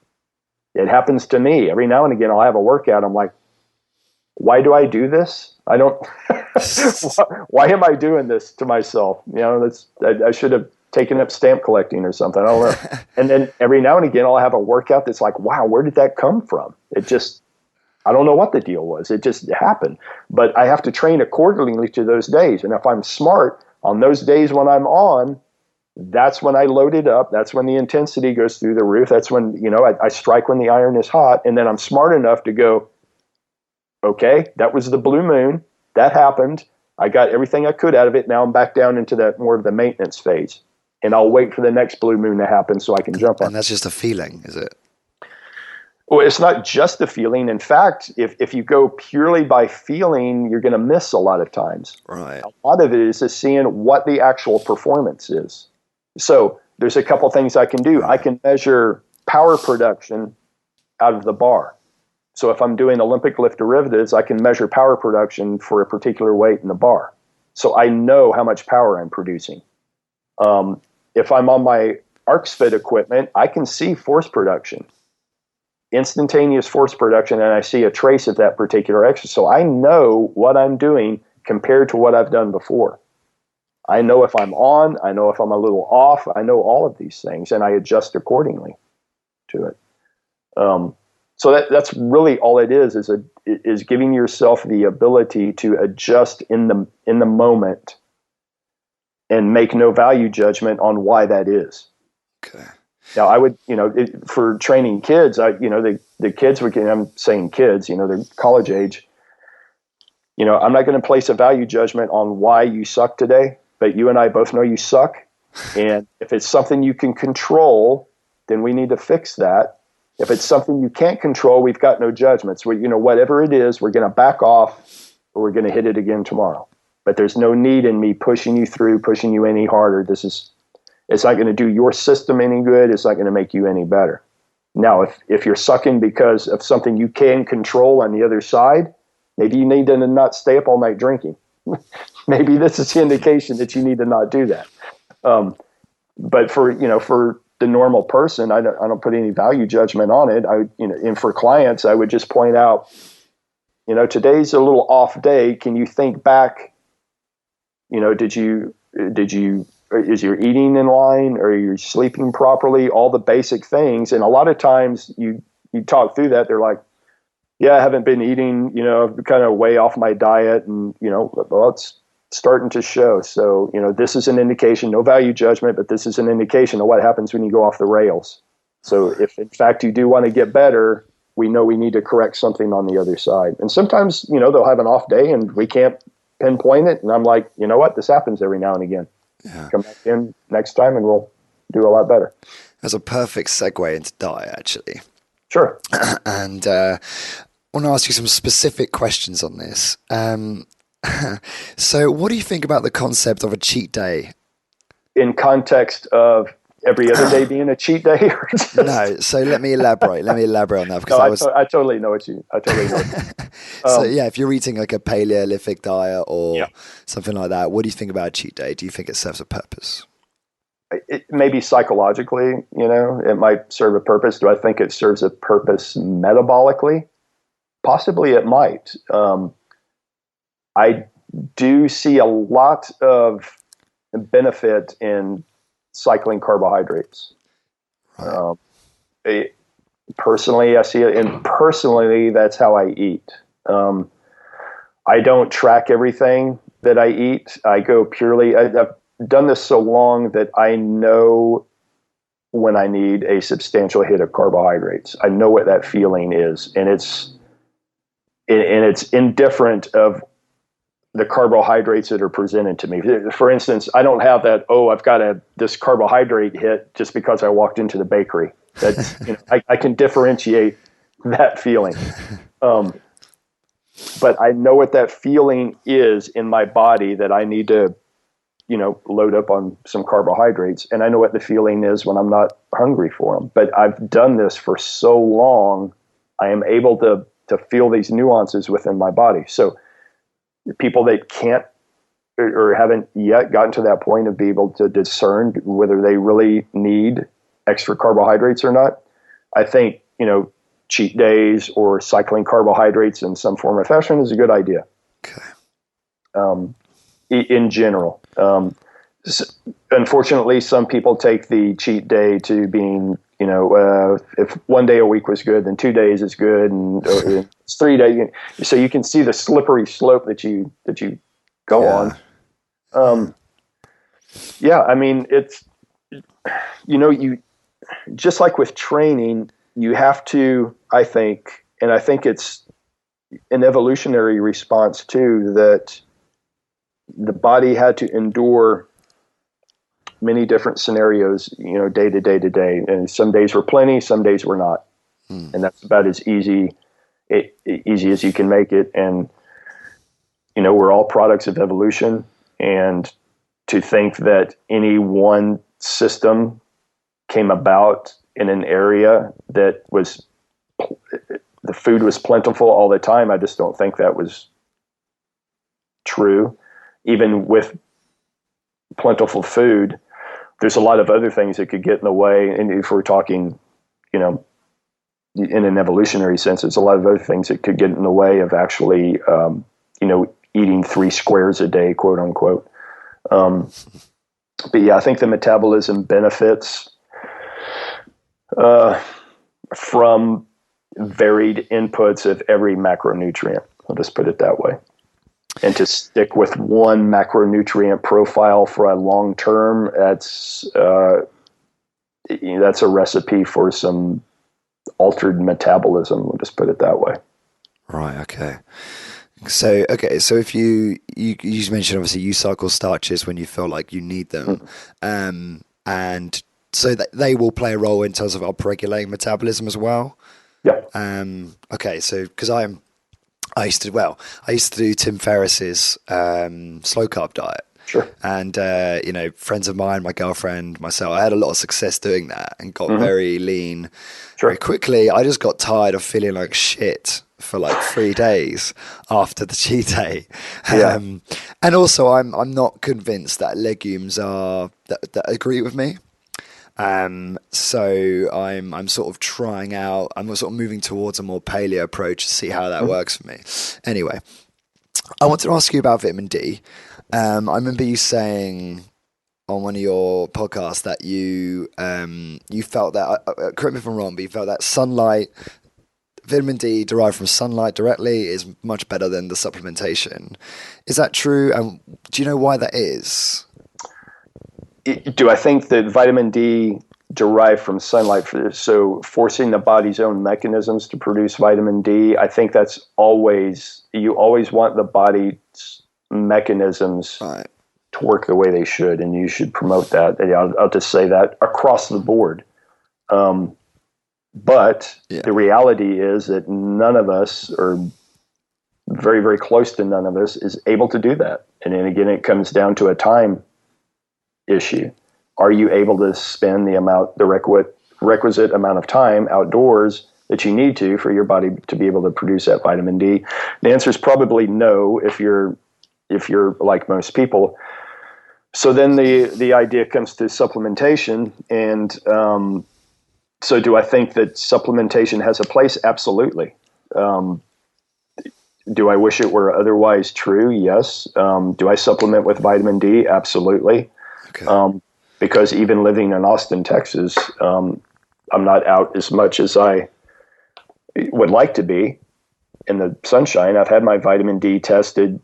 It happens to me. Every now and again, I'll have a workout. I'm like, why do I do this? I don't, why am I doing this to myself? I should have taken up stamp collecting or something. I don't know. And then every now and again, I'll have a workout that's like, wow, where did that come from? I don't know what the deal was. It just happened. But I have to train accordingly to those days. And if I'm smart on those days when I'm on, that's when I load it up. That's when the intensity goes through the roof. That's when, I strike when the iron is hot. And then I'm smart enough to go, okay, that was the blue moon. That happened. I got everything I could out of it. Now I'm back down into that more of the maintenance phase. And I'll wait for the next blue moon to happen so I can jump on. And that's just a feeling, is it? Well, it's not just a feeling. In fact, if you go purely by feeling, you're going to miss a lot of times. Right. A lot of it is just seeing what the actual performance is. So there's a couple things I can do. I can measure power production out of the bar. So if I'm doing Olympic lift derivatives, I can measure power production for a particular weight in the bar. So I know how much power I'm producing. If I'm on my ArcSfit equipment, I can see force production, instantaneous force production, and I see a trace of that particular exercise. So I know what I'm doing compared to what I've done before. I know if I'm on, I know if I'm a little off, I know all of these things, and I adjust accordingly to it. So that's really all it is giving yourself the ability to adjust in the moment and make no value judgment on why that is. Okay. Now I would, for training kids, the kids I'm saying kids, they're college age. I'm not going to place a value judgment on why you suck today, but you and I both know you suck. And if it's something you can control, then we need to fix that. If it's something you can't control, we've got no judgments. Whatever it is, we're going to back off, or we're going to hit it again tomorrow. But there's no need in me pushing you any harder. It's not going to do your system any good. It's not going to make you any better. Now, if you're sucking because of something you can control on the other side, maybe you need to not stay up all night drinking. Maybe this is the indication that you need to not do that. But for the normal person, I don't put any value judgment on it. And for clients, I would just point out, today's a little off day. Can you think back? Did you, is your eating in line? Are you sleeping properly? All the basic things. And a lot of times you talk through that. They're like, yeah, I haven't been eating, kind of way off my diet, and, well, it's starting to show. So, this is an indication, no value judgment, but this is an indication of what happens when you go off the rails. So if in fact you do want to get better, we know we need to correct something on the other side. And sometimes, they'll have an off day and we can't pinpoint it. And I'm like, you know what? This happens every now and again. Yeah. Come back in next time and we'll do a lot better. That's a perfect segue into diet, actually. Sure. And I want to ask you some specific questions on this. So what do you think about the concept of a cheat day? In context of every other day being a cheat day? Or just... No. So let me elaborate on that, because I totally know what you. So yeah, if you're eating like a Paleolithic diet or something like that, what do you think about a cheat day? Do you think it serves a purpose? It maybe psychologically, it might serve a purpose. Do I think it serves a purpose metabolically? Possibly it might. I do see a lot of benefit in cycling carbohydrates. Personally, I see it, and personally, that's how I eat. I don't track everything that I eat. I go purely, I've done this so long that I know when I need a substantial hit of carbohydrates. I know what that feeling is, and it's indifferent of the carbohydrates that are presented to me. For instance, I don't have that, I've got this carbohydrate hit just because I walked into the bakery. That's, I can differentiate that feeling. But I know what that feeling is in my body, that I need to, load up on some carbohydrates. And I know what the feeling is when I'm not hungry for them. But I've done this for so long, I am able to feel these nuances within my body. So people that can't or haven't yet gotten to that point of being able to discern whether they really need extra carbohydrates or not, I think, cheat days or cycling carbohydrates in some form or fashion is a good idea. Okay. In general. Unfortunately, some people take the cheat day to being, if 1 day a week was good, then 2 days is good, and it's 3 days. So you can see the slippery slope that you go on. I mean, it's, you just like with training, you have to, I think it's an evolutionary response too, that the body had to endure many different scenarios, day to day to day. And some days were plenty, some days were not. And that's about as easy as you can make it. And, we're all products of evolution. And to think that any one system came about in an area that the food was plentiful all the time, I just don't think that was true. Even with plentiful food, there's a lot of other things that could get in the way. And if we're talking, in an evolutionary sense, there's a lot of other things that could get in the way of actually, eating 3 squares a day, quote unquote. But yeah, I think the metabolism benefits from varied inputs of every macronutrient. I'll just put it that way. And to stick with one macronutrient profile for a long term, that's a recipe for some altered metabolism. We'll just put it that way. Right. Okay. So if you mentioned, obviously you cycle starches when you feel like you need them, and so that they will play a role in terms of upregulating metabolism as well. Yeah. Okay. So because I used to do Tim Ferriss's slow carb diet. Sure. And friends of mine, my girlfriend, myself, I had a lot of success doing that and got very lean very quickly. I just got tired of feeling like shit for like 3 days after the cheat day. Yeah. And also I'm not convinced that legumes are that agree with me. So I'm sort of trying out. I'm sort of moving towards a more paleo approach to see how that works for me. Anyway, I wanted to ask you about vitamin D. I remember you saying on one of your podcasts that you felt that, correct me if I'm wrong, but you felt that vitamin D derived from sunlight directly is much better than the supplementation. Is that true? And do you know why that is? Do I think that vitamin D derived from sunlight, so forcing the body's own mechanisms to produce vitamin D, I think that's you always want the body's mechanisms Right. to work the way they should, and you should promote that. And I'll just say that across the board. But the reality is that none of us, or very, very close to none of us, is able to do that. And then again, it comes down to a time issue. Are you able to spend the requisite amount of time outdoors that you need to for your body to be able to produce that vitamin D? The answer is probably no if you're like most people. So then the idea comes to supplementation, and so do I think that supplementation has a place? Absolutely. Do I wish it were otherwise true? Yes. Do I supplement with vitamin D? Absolutely. Okay. Because even living in Austin, Texas, I'm not out as much as I would like to be in the sunshine. I've had my vitamin D tested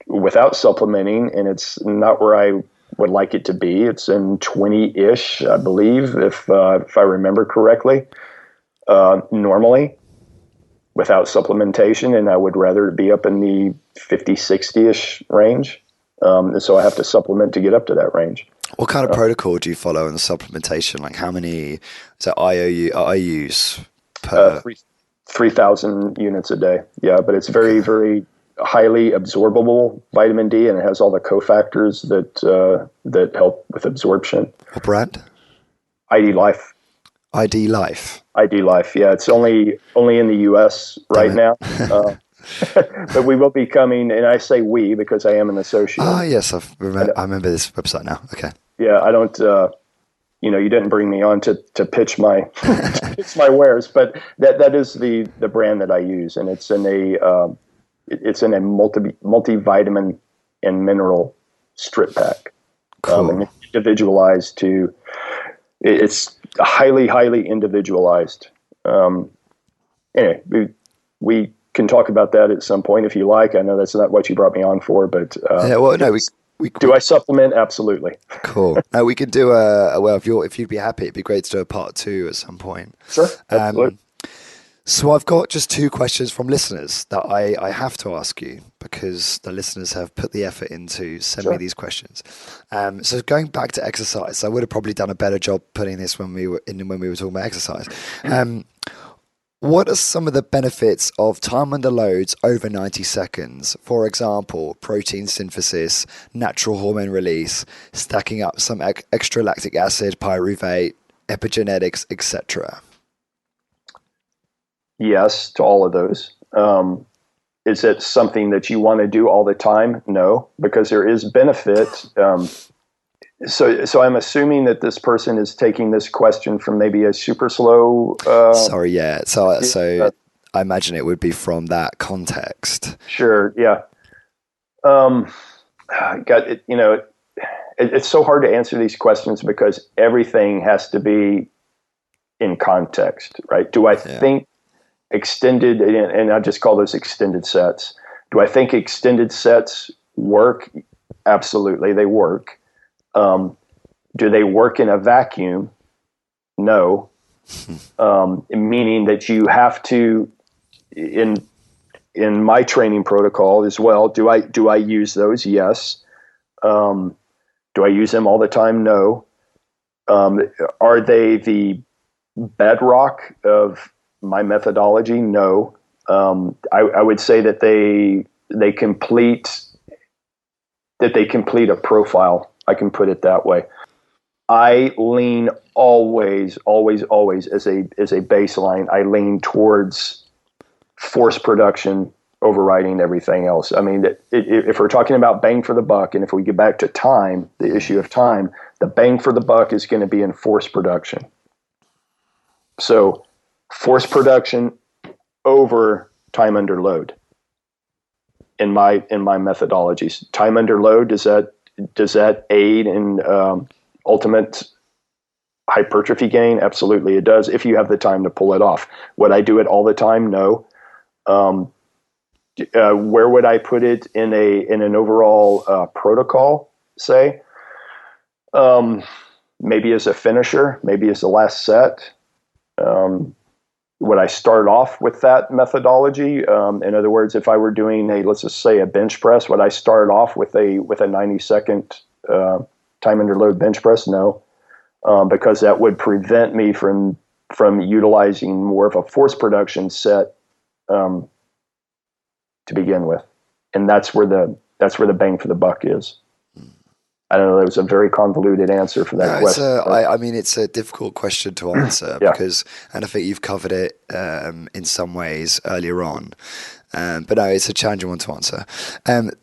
without supplementing, and it's not where I would like it to be. It's in 20-ish, I believe, if I remember correctly, normally without supplementation, and I would rather be up in the 50, 60-ish range. And so I have to supplement to get up to that range. What kind of protocol do you follow in the supplementation? Like how many IUs per? 3,000 units a day. Yeah, but it's very, very highly absorbable vitamin D, and it has all the cofactors that help with absorption. What brand? ID Life. ID Life. ID Life. Yeah, it's only in the U.S. right now. But we will be coming, and I say we because I am an associate. Ah, yes, I remember this website now. Okay. Yeah, I don't. You didn't bring me on to pitch my my wares, but that is the brand that I use, and it's in a multivitamin and mineral strip pack. Cool. And it's individualized it's highly individualized. Anyway, we can talk about that at some point if you like. I know that's not what you brought me on for, but do I supplement? Absolutely. Cool. Now we could do if you'd be happy, it'd be great to do a part 2 at some point. Sure. Absolutely. So I've got just 2 questions from listeners that I have to ask you because the listeners have put the effort in to send me these questions. So going back to exercise, I would have probably done a better job putting this when we were talking about exercise. What are some of the benefits of time under loads over 90 seconds? For example, protein synthesis, natural hormone release, stacking up some extra lactic acid, pyruvate, epigenetics, etc. Yes to all of those. Is it something that you want to do all the time? No, because there is benefit. So I'm assuming that this person is taking this question from maybe a super slow. Sorry, yeah. So I imagine it would be from that context. Sure, yeah. It's so hard to answer these questions because everything has to be in context, right? Do I think extended, and I just call those extended sets. Do I think extended sets work? Absolutely, they work. Do they work in a vacuum? No. Meaning that you have to, in my training protocol as well, do I use those? Yes. Do I use them all the time? No. Are they the bedrock of my methodology? No. I would say that they complete a profile. I can put it that way. I lean always as a baseline. I lean towards force production overriding everything else. I mean, if we're talking about bang for the buck, and if we get back to time, the issue of time, the bang for the buck is going to be in force production. So force production over time under load. In my methodologies, time under load, does that aid in ultimate hypertrophy gain? Absolutely, it does. If you have the time to pull it off. Would I do it all the time? No. Where would I put it in an overall protocol? Say, maybe as a finisher, maybe as the last set. Would I start off with that methodology? In other words, if I were doing let's just say a bench press, would I start off with a 90-second time under load bench press? No, because that would prevent me from utilizing more of a force production set to begin with, and that's where the bang for the buck is. I don't know. That was a very convoluted answer for that question. I mean, it's a difficult question to answer because, and I think you've covered it in some ways earlier on. But no, it's a challenging one to answer.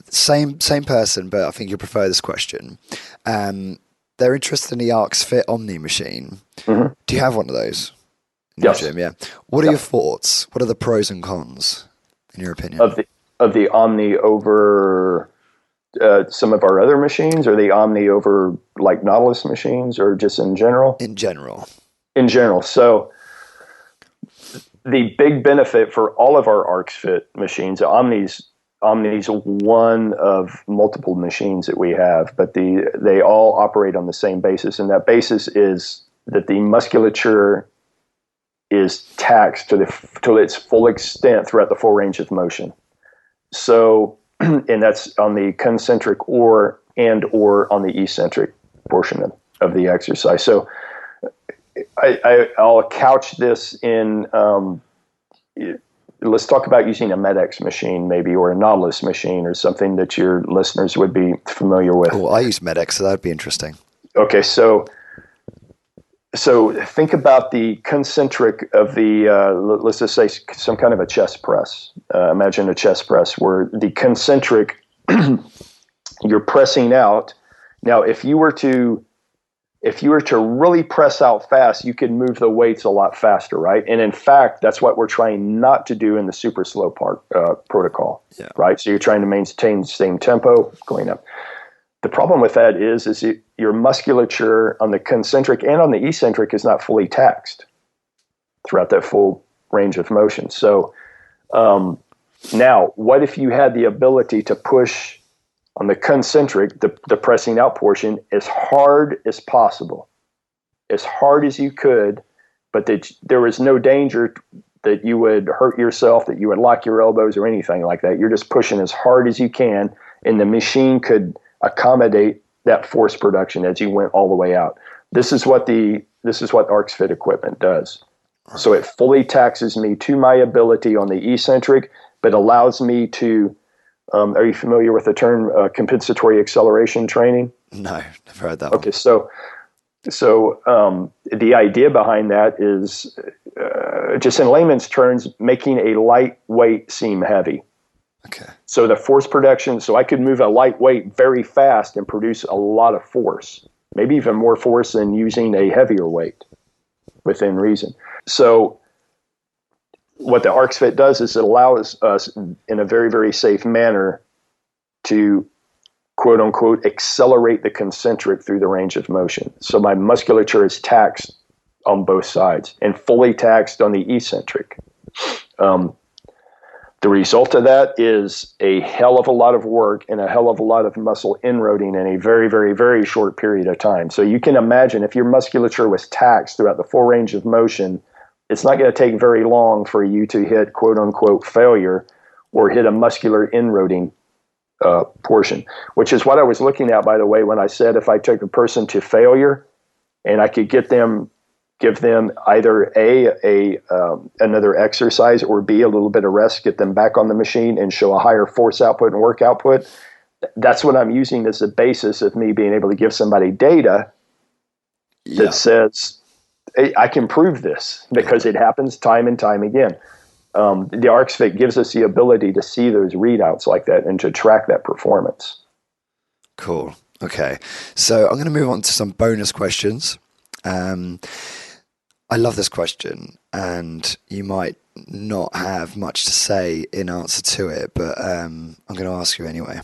Same person, but I think you prefer this question. They're interested in the Arcs Fit Omni machine. Mm-hmm. Do you have one of those in your gym? Yeah. What are your thoughts? What are the pros and cons, in your opinion? Of the Omni over some of our other machines, or the Omni over like Nautilus machines, or just in general? In general. In general. So the big benefit for all of our Arcs Fit machines, Omni's one of multiple machines that we have, but they all operate on the same basis, and that basis is that the musculature is taxed to its full extent throughout the full range of motion. So, and that's on the concentric or on the eccentric portion of the exercise. So I'll couch this in, let's talk about using a MedX machine maybe, or a Nautilus machine, or something that your listeners would be familiar with. Well, I use MedX, so that'd be interesting. Okay, so think about the concentric of the, let's just say some kind of a chest press. Imagine a chest press where the concentric, you're pressing out. Now, if you were to really press out fast, you could move the weights a lot faster, right? And in fact, that's what we're trying not to do in the super slow protocol, right? So you're trying to maintain the same tempo going up. The problem with that is your musculature on the concentric and on the eccentric is not fully taxed throughout that full range of motion. So now, what if you had the ability to push on the concentric, the pressing out portion, as hard as possible, as hard as you could, but that there was no danger that you would hurt yourself, that you would lock your elbows or anything like that. You're just pushing as hard as you can, and the machine could accommodate that force production as you went all the way out. This is what Arcs Fit equipment does. So it fully taxes me to my ability on the eccentric, but allows me to, are you familiar with the term compensatory acceleration training? No, never heard that. Okay, so the idea behind that is, just in layman's terms, making a lightweight seem heavy. Okay. So the force production, so I could move a lightweight very fast and produce a lot of force, maybe even more force than using a heavier weight within reason. So what the Arcs Fit does is it allows us in a very, very safe manner to, quote unquote, accelerate the concentric through the range of motion. So my musculature is taxed on both sides and fully taxed on the eccentric. The result of that is a hell of a lot of work and a hell of a lot of muscle inroading in a very, very, very short period of time. So you can imagine if your musculature was taxed throughout the full range of motion, it's not going to take very long for you to hit, quote unquote, failure or hit a muscular inroading portion, which is what I was looking at, by the way, when I said if I took a person to failure and I could give them either another exercise, or B, a little bit of rest, get them back on the machine and show a higher force output and work output. That's what I'm using as the basis of me being able to give somebody data that says, hey, I can prove this because it happens time and time again. The Arcs Fit gives us the ability to see those readouts like that and to track that performance. Cool. Okay, so I'm going to move on to some bonus questions. I love this question, and you might not have much to say in answer to it, but I'm going to ask you anyway.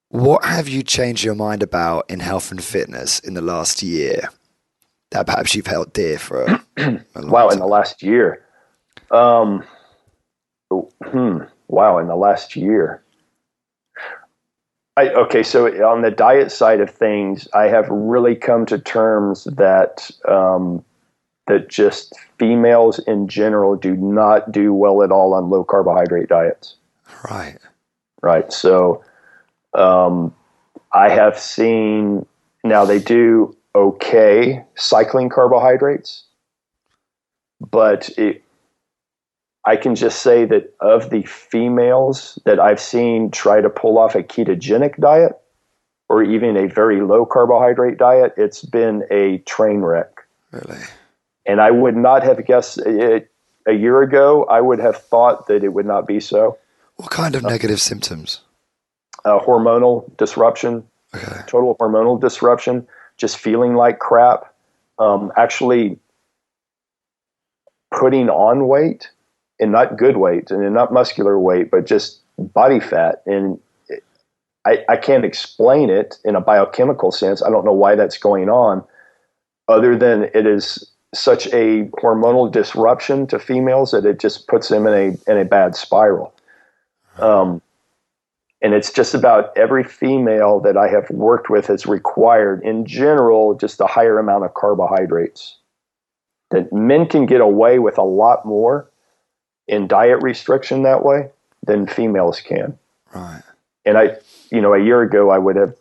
What have you changed your mind about in health and fitness in the last year that perhaps you've held dear for a long time? In the last year. Wow, in the last year. So on the diet side of things, I have really come to terms that that just females in general do not do well at all on low carbohydrate diets. Right. So I have seen, now they do okay cycling carbohydrates, but I can just say that of the females that I've seen try to pull off a ketogenic diet or even a very low carbohydrate diet, it's been a train wreck. Really? And I would not have guessed it a year ago. I would have thought that it would not be so. What kind of negative symptoms? Hormonal disruption, total hormonal disruption, just feeling like crap, actually putting on weight, and not good weight and not muscular weight, but just body fat. And I can't explain it in a biochemical sense. I don't know why that's going on, other than it is such a hormonal disruption to females that it just puts them in a bad spiral. And it's just about every female that I have worked with has required, in general, just a higher amount of carbohydrates. That men can get away with a lot more in diet restriction that way than females can. Right. And a year ago, I would have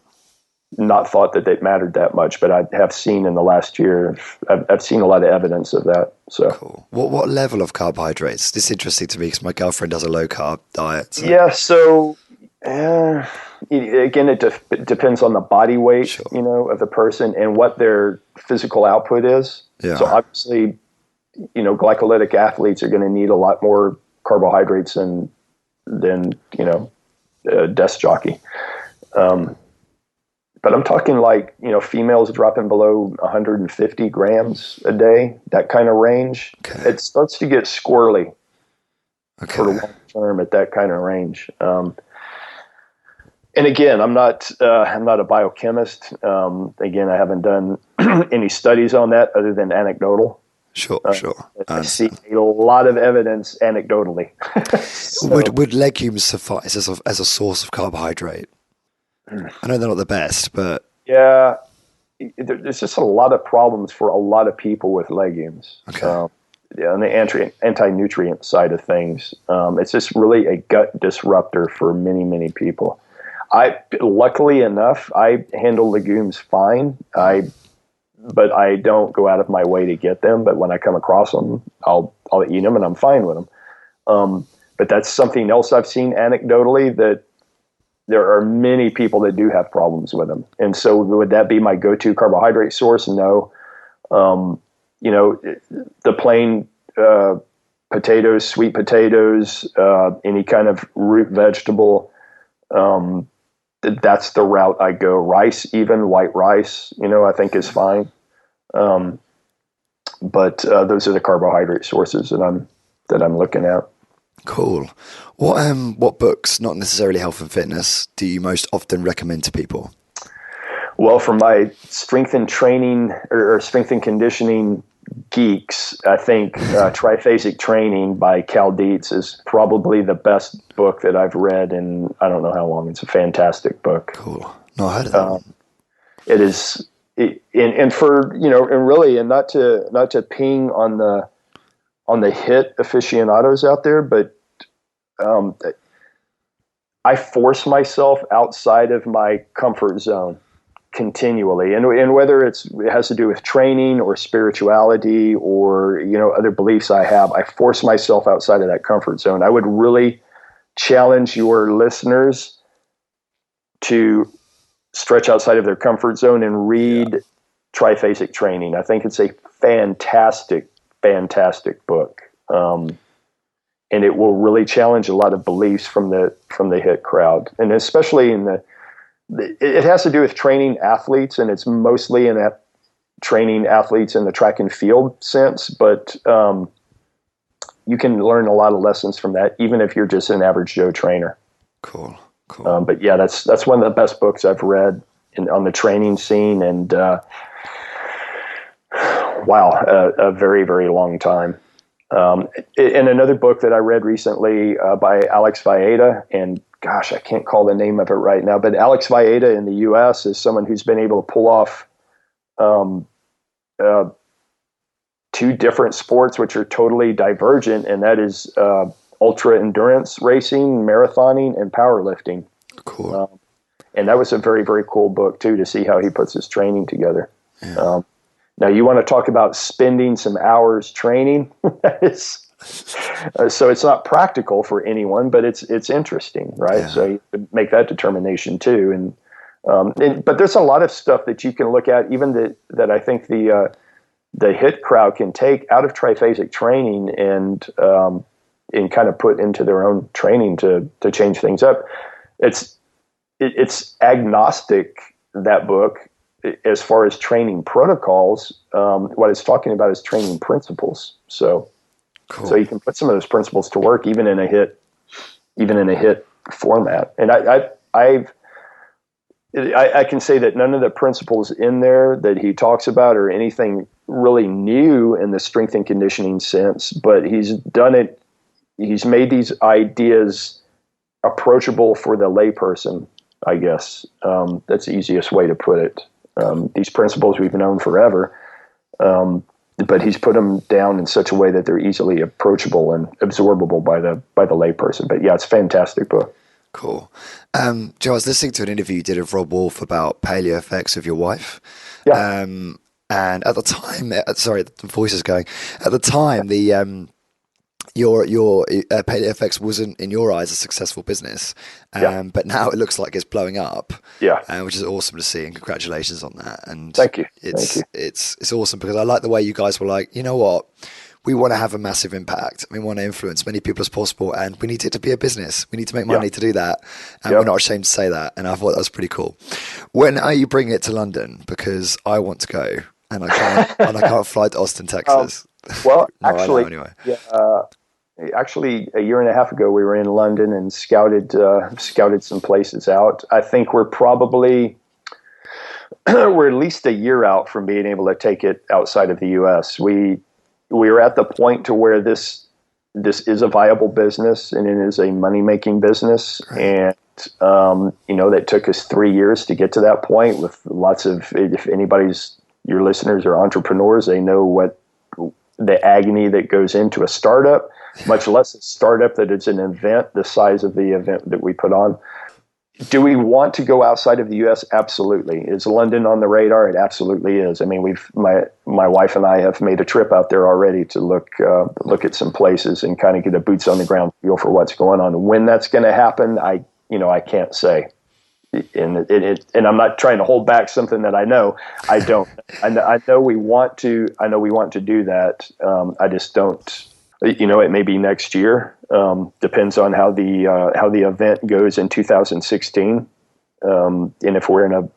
not thought that it mattered that much, but I have seen in the last year, I've seen a lot of evidence of that. So, cool. What level of carbohydrates? This is interesting to me because my girlfriend does a low carb diet. So. Yeah. So, again, it depends on the body weight, of the person and what their physical output is. Yeah. So obviously, glycolytic athletes are going to need a lot more carbohydrates than a desk jockey. But I'm talking females dropping below 150 grams a day, that kind of range. Okay. It starts to get squirrely for the long term at that kind of range. And again, I'm not a biochemist. Again, I haven't done any studies on that other than anecdotal. Sure. I see a lot of evidence anecdotally. So, would legumes suffice as a source of carbohydrate? I know they're not the best, but yeah, there's just a lot of problems for a lot of people with legumes. Okay. On the anti-nutrient side of things, it's just really a gut disruptor for many, many people. Luckily enough, I handle legumes fine. But I don't go out of my way to get them. But when I come across them, I'll eat them, and I'm fine with them. But that's something else I've seen anecdotally, that there are many people that do have problems with them. And so would that be my go-to carbohydrate source? No. The plain potatoes, sweet potatoes, any kind of root vegetable, that's the route I go. Rice, even white rice, I think is fine. But those are the carbohydrate sources that I'm looking at. Cool. What books, not necessarily health and fitness, do you most often recommend to people? Well, for my strength and training or strength and conditioning geeks, I think Triphasic Training by Cal Dietz is probably the best book that I've read in I don't know how long. It's a fantastic book. Cool. No, I heard of that. It is, and for and really, and not to ping on the HIIT aficionados out there, but I force myself outside of my comfort zone continually, and whether it has to do with training or spirituality or other beliefs I have, I force myself outside of that comfort zone. I would really challenge your listeners to stretch outside of their comfort zone and read Triphasic Training. I think it's a fantastic book, and it will really challenge a lot of beliefs from the HIIT crowd, and especially in it has to do with training athletes, and it's mostly in that training athletes in the track and field sense, but you can learn a lot of lessons from that, even if you're just an average Joe trainer. Cool. But yeah, that's one of the best books I've read on the training scene, and a very, very long time. And another book that I read recently by Alex Valletta, and gosh, I can't call the name of it right now, but Alex Valletta in the U.S. is someone who's been able to pull off two different sports which are totally divergent, and that is ultra endurance racing, marathoning, and powerlifting. Cool. And that was a very, very cool book too, to see how he puts his training together. Yeah. Now you want to talk about spending some hours training. So it's not practical for anyone, but it's interesting, right? Yeah. So you make that determination too. But there's a lot of stuff that you can look at, even that I think the HIT crowd can take out of triphasic training and kind of put into their own training to change things up. It's agnostic, that book, as far as training protocols. What it's talking about is training principles. So, cool. So you can put some of those principles to work even in a HIT format. And I can say that none of the principles in there that he talks about are anything really new in the strength and conditioning sense, but he's done it. He's made these ideas approachable for the layperson, I guess. That's the easiest way to put it. These principles we've known forever, but he's put them down in such a way that they're easily approachable and absorbable by the layperson. But yeah, it's a fantastic book. Cool. Joe, I was listening to an interview you did of Rob Wolf about paleo effects with your wife. Yeah. And at the time, sorry, the voice is going. At the time, your paleo effects wasn't in your eyes a successful business, but now it looks like it's blowing up. Yeah. Which is awesome to see, and congratulations on that. And thank you. It's awesome because I like the way you guys were like, you know what? We want to have a massive impact. We want to influence many people as possible, and we need it to be a business. We need to make money to do that, and we're not ashamed to say that. And I thought that was pretty cool. When are you bringing it to London? Because I want to go, and I can't fly to Austin, Texas. Anyway. Actually, a year and a half ago, we were in London and scouted some places out. I think we're at least a year out from being able to take it outside of the U.S. We are at the point to where this is a viable business and it is a money-making business. Right. And, that took us 3 years to get to that point with lots of, if your listeners are entrepreneurs, they know what the agony that goes into a startup, much less a startup that is an event, the size of the event that we put on. Do we want to go outside of the U.S.? Absolutely. Is London on the radar? It absolutely is. I mean, my wife and I have made a trip out there already to look at some places and kind of get a boots on the ground feel for what's going on. When that's going to happen, I can't say. And I'm not trying to hold back something that I know. I don't. I know we want to. I know we want to do that. I just don't. It may be next year. Depends on how the event goes in 2016, and if we're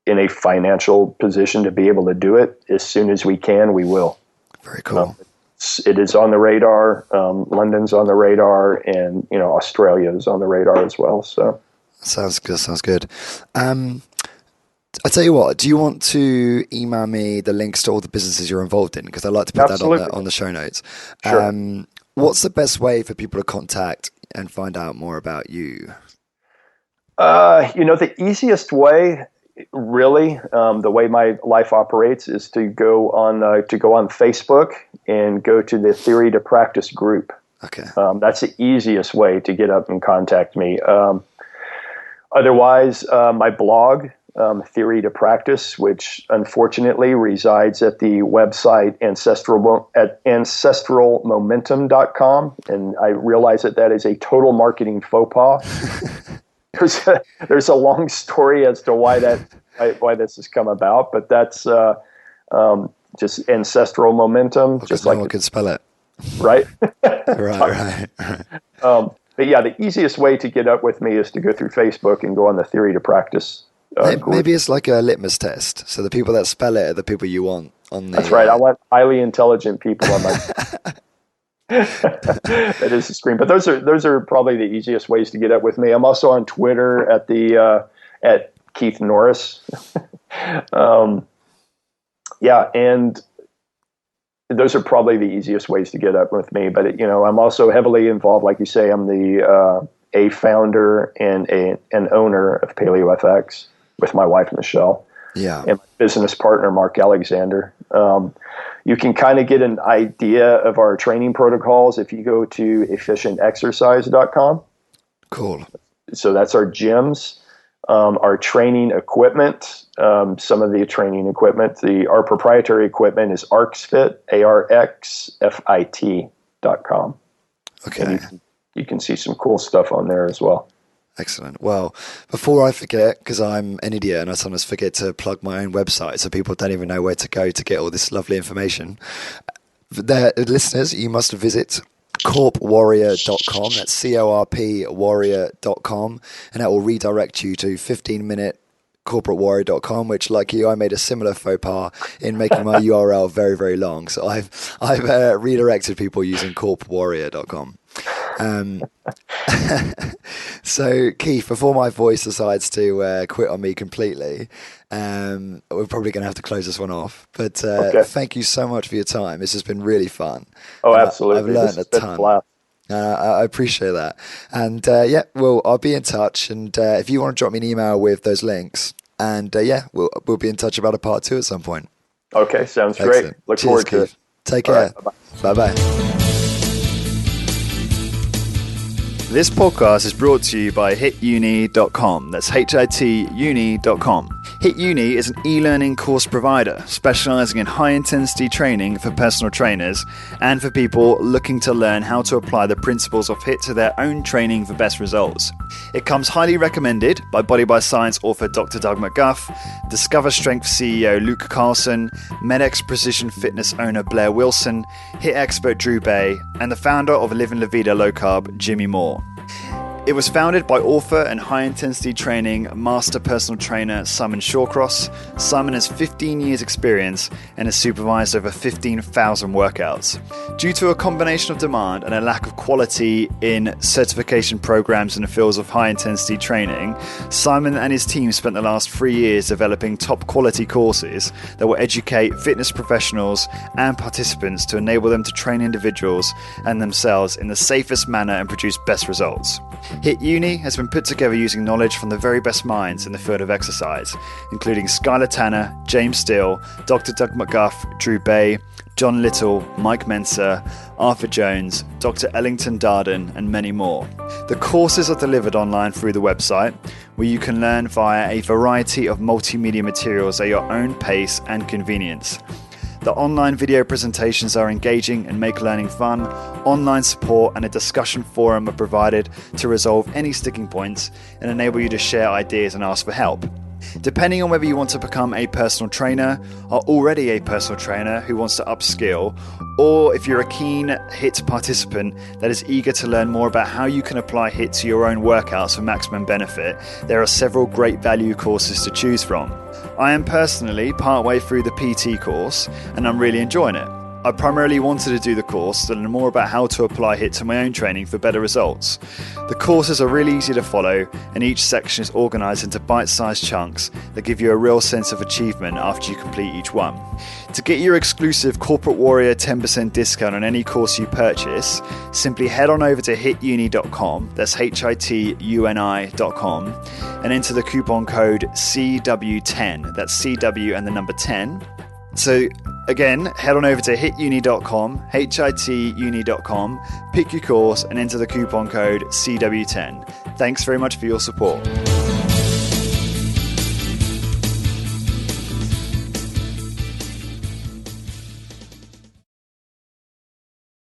in a financial position to be able to do it as soon as we can, we will. Very cool. It is on the radar. London's on the radar, and Australia is on the radar as well. So sounds good. I tell you what, do you want to email me the links to all the businesses you're involved in? Because I'd like to put Absolutely. that on the show notes. Sure. What's the best way for people to contact and find out more about you? The easiest way, really, the way my life operates is to go on Facebook and go to the Theory to Practice group. Okay. That's the easiest way to get up and contact me. Otherwise, my blog, Theory to Practice, which unfortunately resides at the website ancestralmomentum.com. And I realize that is a total marketing faux pas. There's a long story as to why this has come about, but that's just Ancestral Momentum. Just like no one could spell it. Right? Right. But yeah, the easiest way to get up with me is to go through Facebook and go on the Theory to Practice Maybe it's like a litmus test. So the people that spell it are the people you want on the. That's right. I want highly intelligent people on my. That is the screen. But those are probably the easiest ways to get up with me. I'm also on Twitter at Keith Norris. And those are probably the easiest ways to get up with me. But I'm also heavily involved, like you say. I'm a founder and an owner of PaleoFX with my wife Michelle. Yeah. And my business partner Mark Alexander. You can kind of get an idea of our training protocols if you go to efficientexercise.com. Cool. So that's our gyms, our training equipment. Some of the training equipment, our proprietary equipment is ArxFit, ARXFIT.com. Okay. You can see some cool stuff on there as well. Excellent. Well, before I forget, because I'm an idiot and I sometimes forget to plug my own website, so people don't even know where to go to get all this lovely information. Listeners, you must visit corpwarrior.com. That's CORP warrior.com, and that will redirect you to 15-minute corporatewarrior.com, which, like you, I made a similar faux pas in making my URL very, very long. So I've redirected people using corpwarrior.com. So Keith, before my voice decides to quit on me completely, we're probably going to have to close this one off. But Thank you so much for your time. This has been really fun. Oh, absolutely. I've learned a ton. I appreciate that. And I'll be in touch. And if you want to drop me an email with those links, and we'll be in touch about a part 2 at some point. Okay, sounds Excellent. Great. Look Cheers, forward to Keith. it. Take care. Right, bye-bye. This podcast is brought to you by hituni.com. That's hituni.com. HitUni is an e-learning course provider specializing in high-intensity training for personal trainers and for people looking to learn how to apply the principles of HIIT to their own training for best results. It comes highly recommended by Body by Science author Dr. Doug McGuff, Discover Strength CEO Luke Carlson, MedX Precision Fitness owner Blair Wilson, HIIT expert Drew Bay, and the founder of Living La Vida Low Carb, Jimmy Moore. It was founded by author and high-intensity training master personal trainer Simon Shawcross. Simon has 15 years experience and has supervised over 15,000 workouts. Due to a combination of demand and a lack of quality in certification programs in the fields of high-intensity training, Simon and his team spent the last 3 years developing top-quality courses that will educate fitness professionals and participants to enable them to train individuals and themselves in the safest manner and produce best results. HitUni has been put together using knowledge from the very best minds in the field of exercise, including Skylar Tanner, James Steele, Dr. Doug McGuff, Drew Bay, John Little, Mike Mensa, Arthur Jones, Dr. Ellington Darden, and many more. The courses are delivered online through the website, where you can learn via a variety of multimedia materials at your own pace and convenience. The online video presentations are engaging and make learning fun. Online support and a discussion forum are provided to resolve any sticking points and enable you to share ideas and ask for help. Depending on whether you want to become a personal trainer, are already a personal trainer who wants to upskill, or if you're a keen HIIT participant that is eager to learn more about how you can apply HIIT to your own workouts for maximum benefit, there are several great value courses to choose from. I am personally partway through the PT course and I'm really enjoying it. I primarily wanted to do the course to learn more about how to apply HIIT to my own training for better results. The courses are really easy to follow and each section is organised into bite-sized chunks that give you a real sense of achievement after you complete each one. To get your exclusive Corporate Warrior 10% discount on any course you purchase, simply head on over to hituni.com, that's hituni.com, and enter the coupon code CW10, that's CW and the number 10. So again, head on over to hituni.com, hituni.com, pick your course and enter the coupon code CW10. Thanks very much for your support.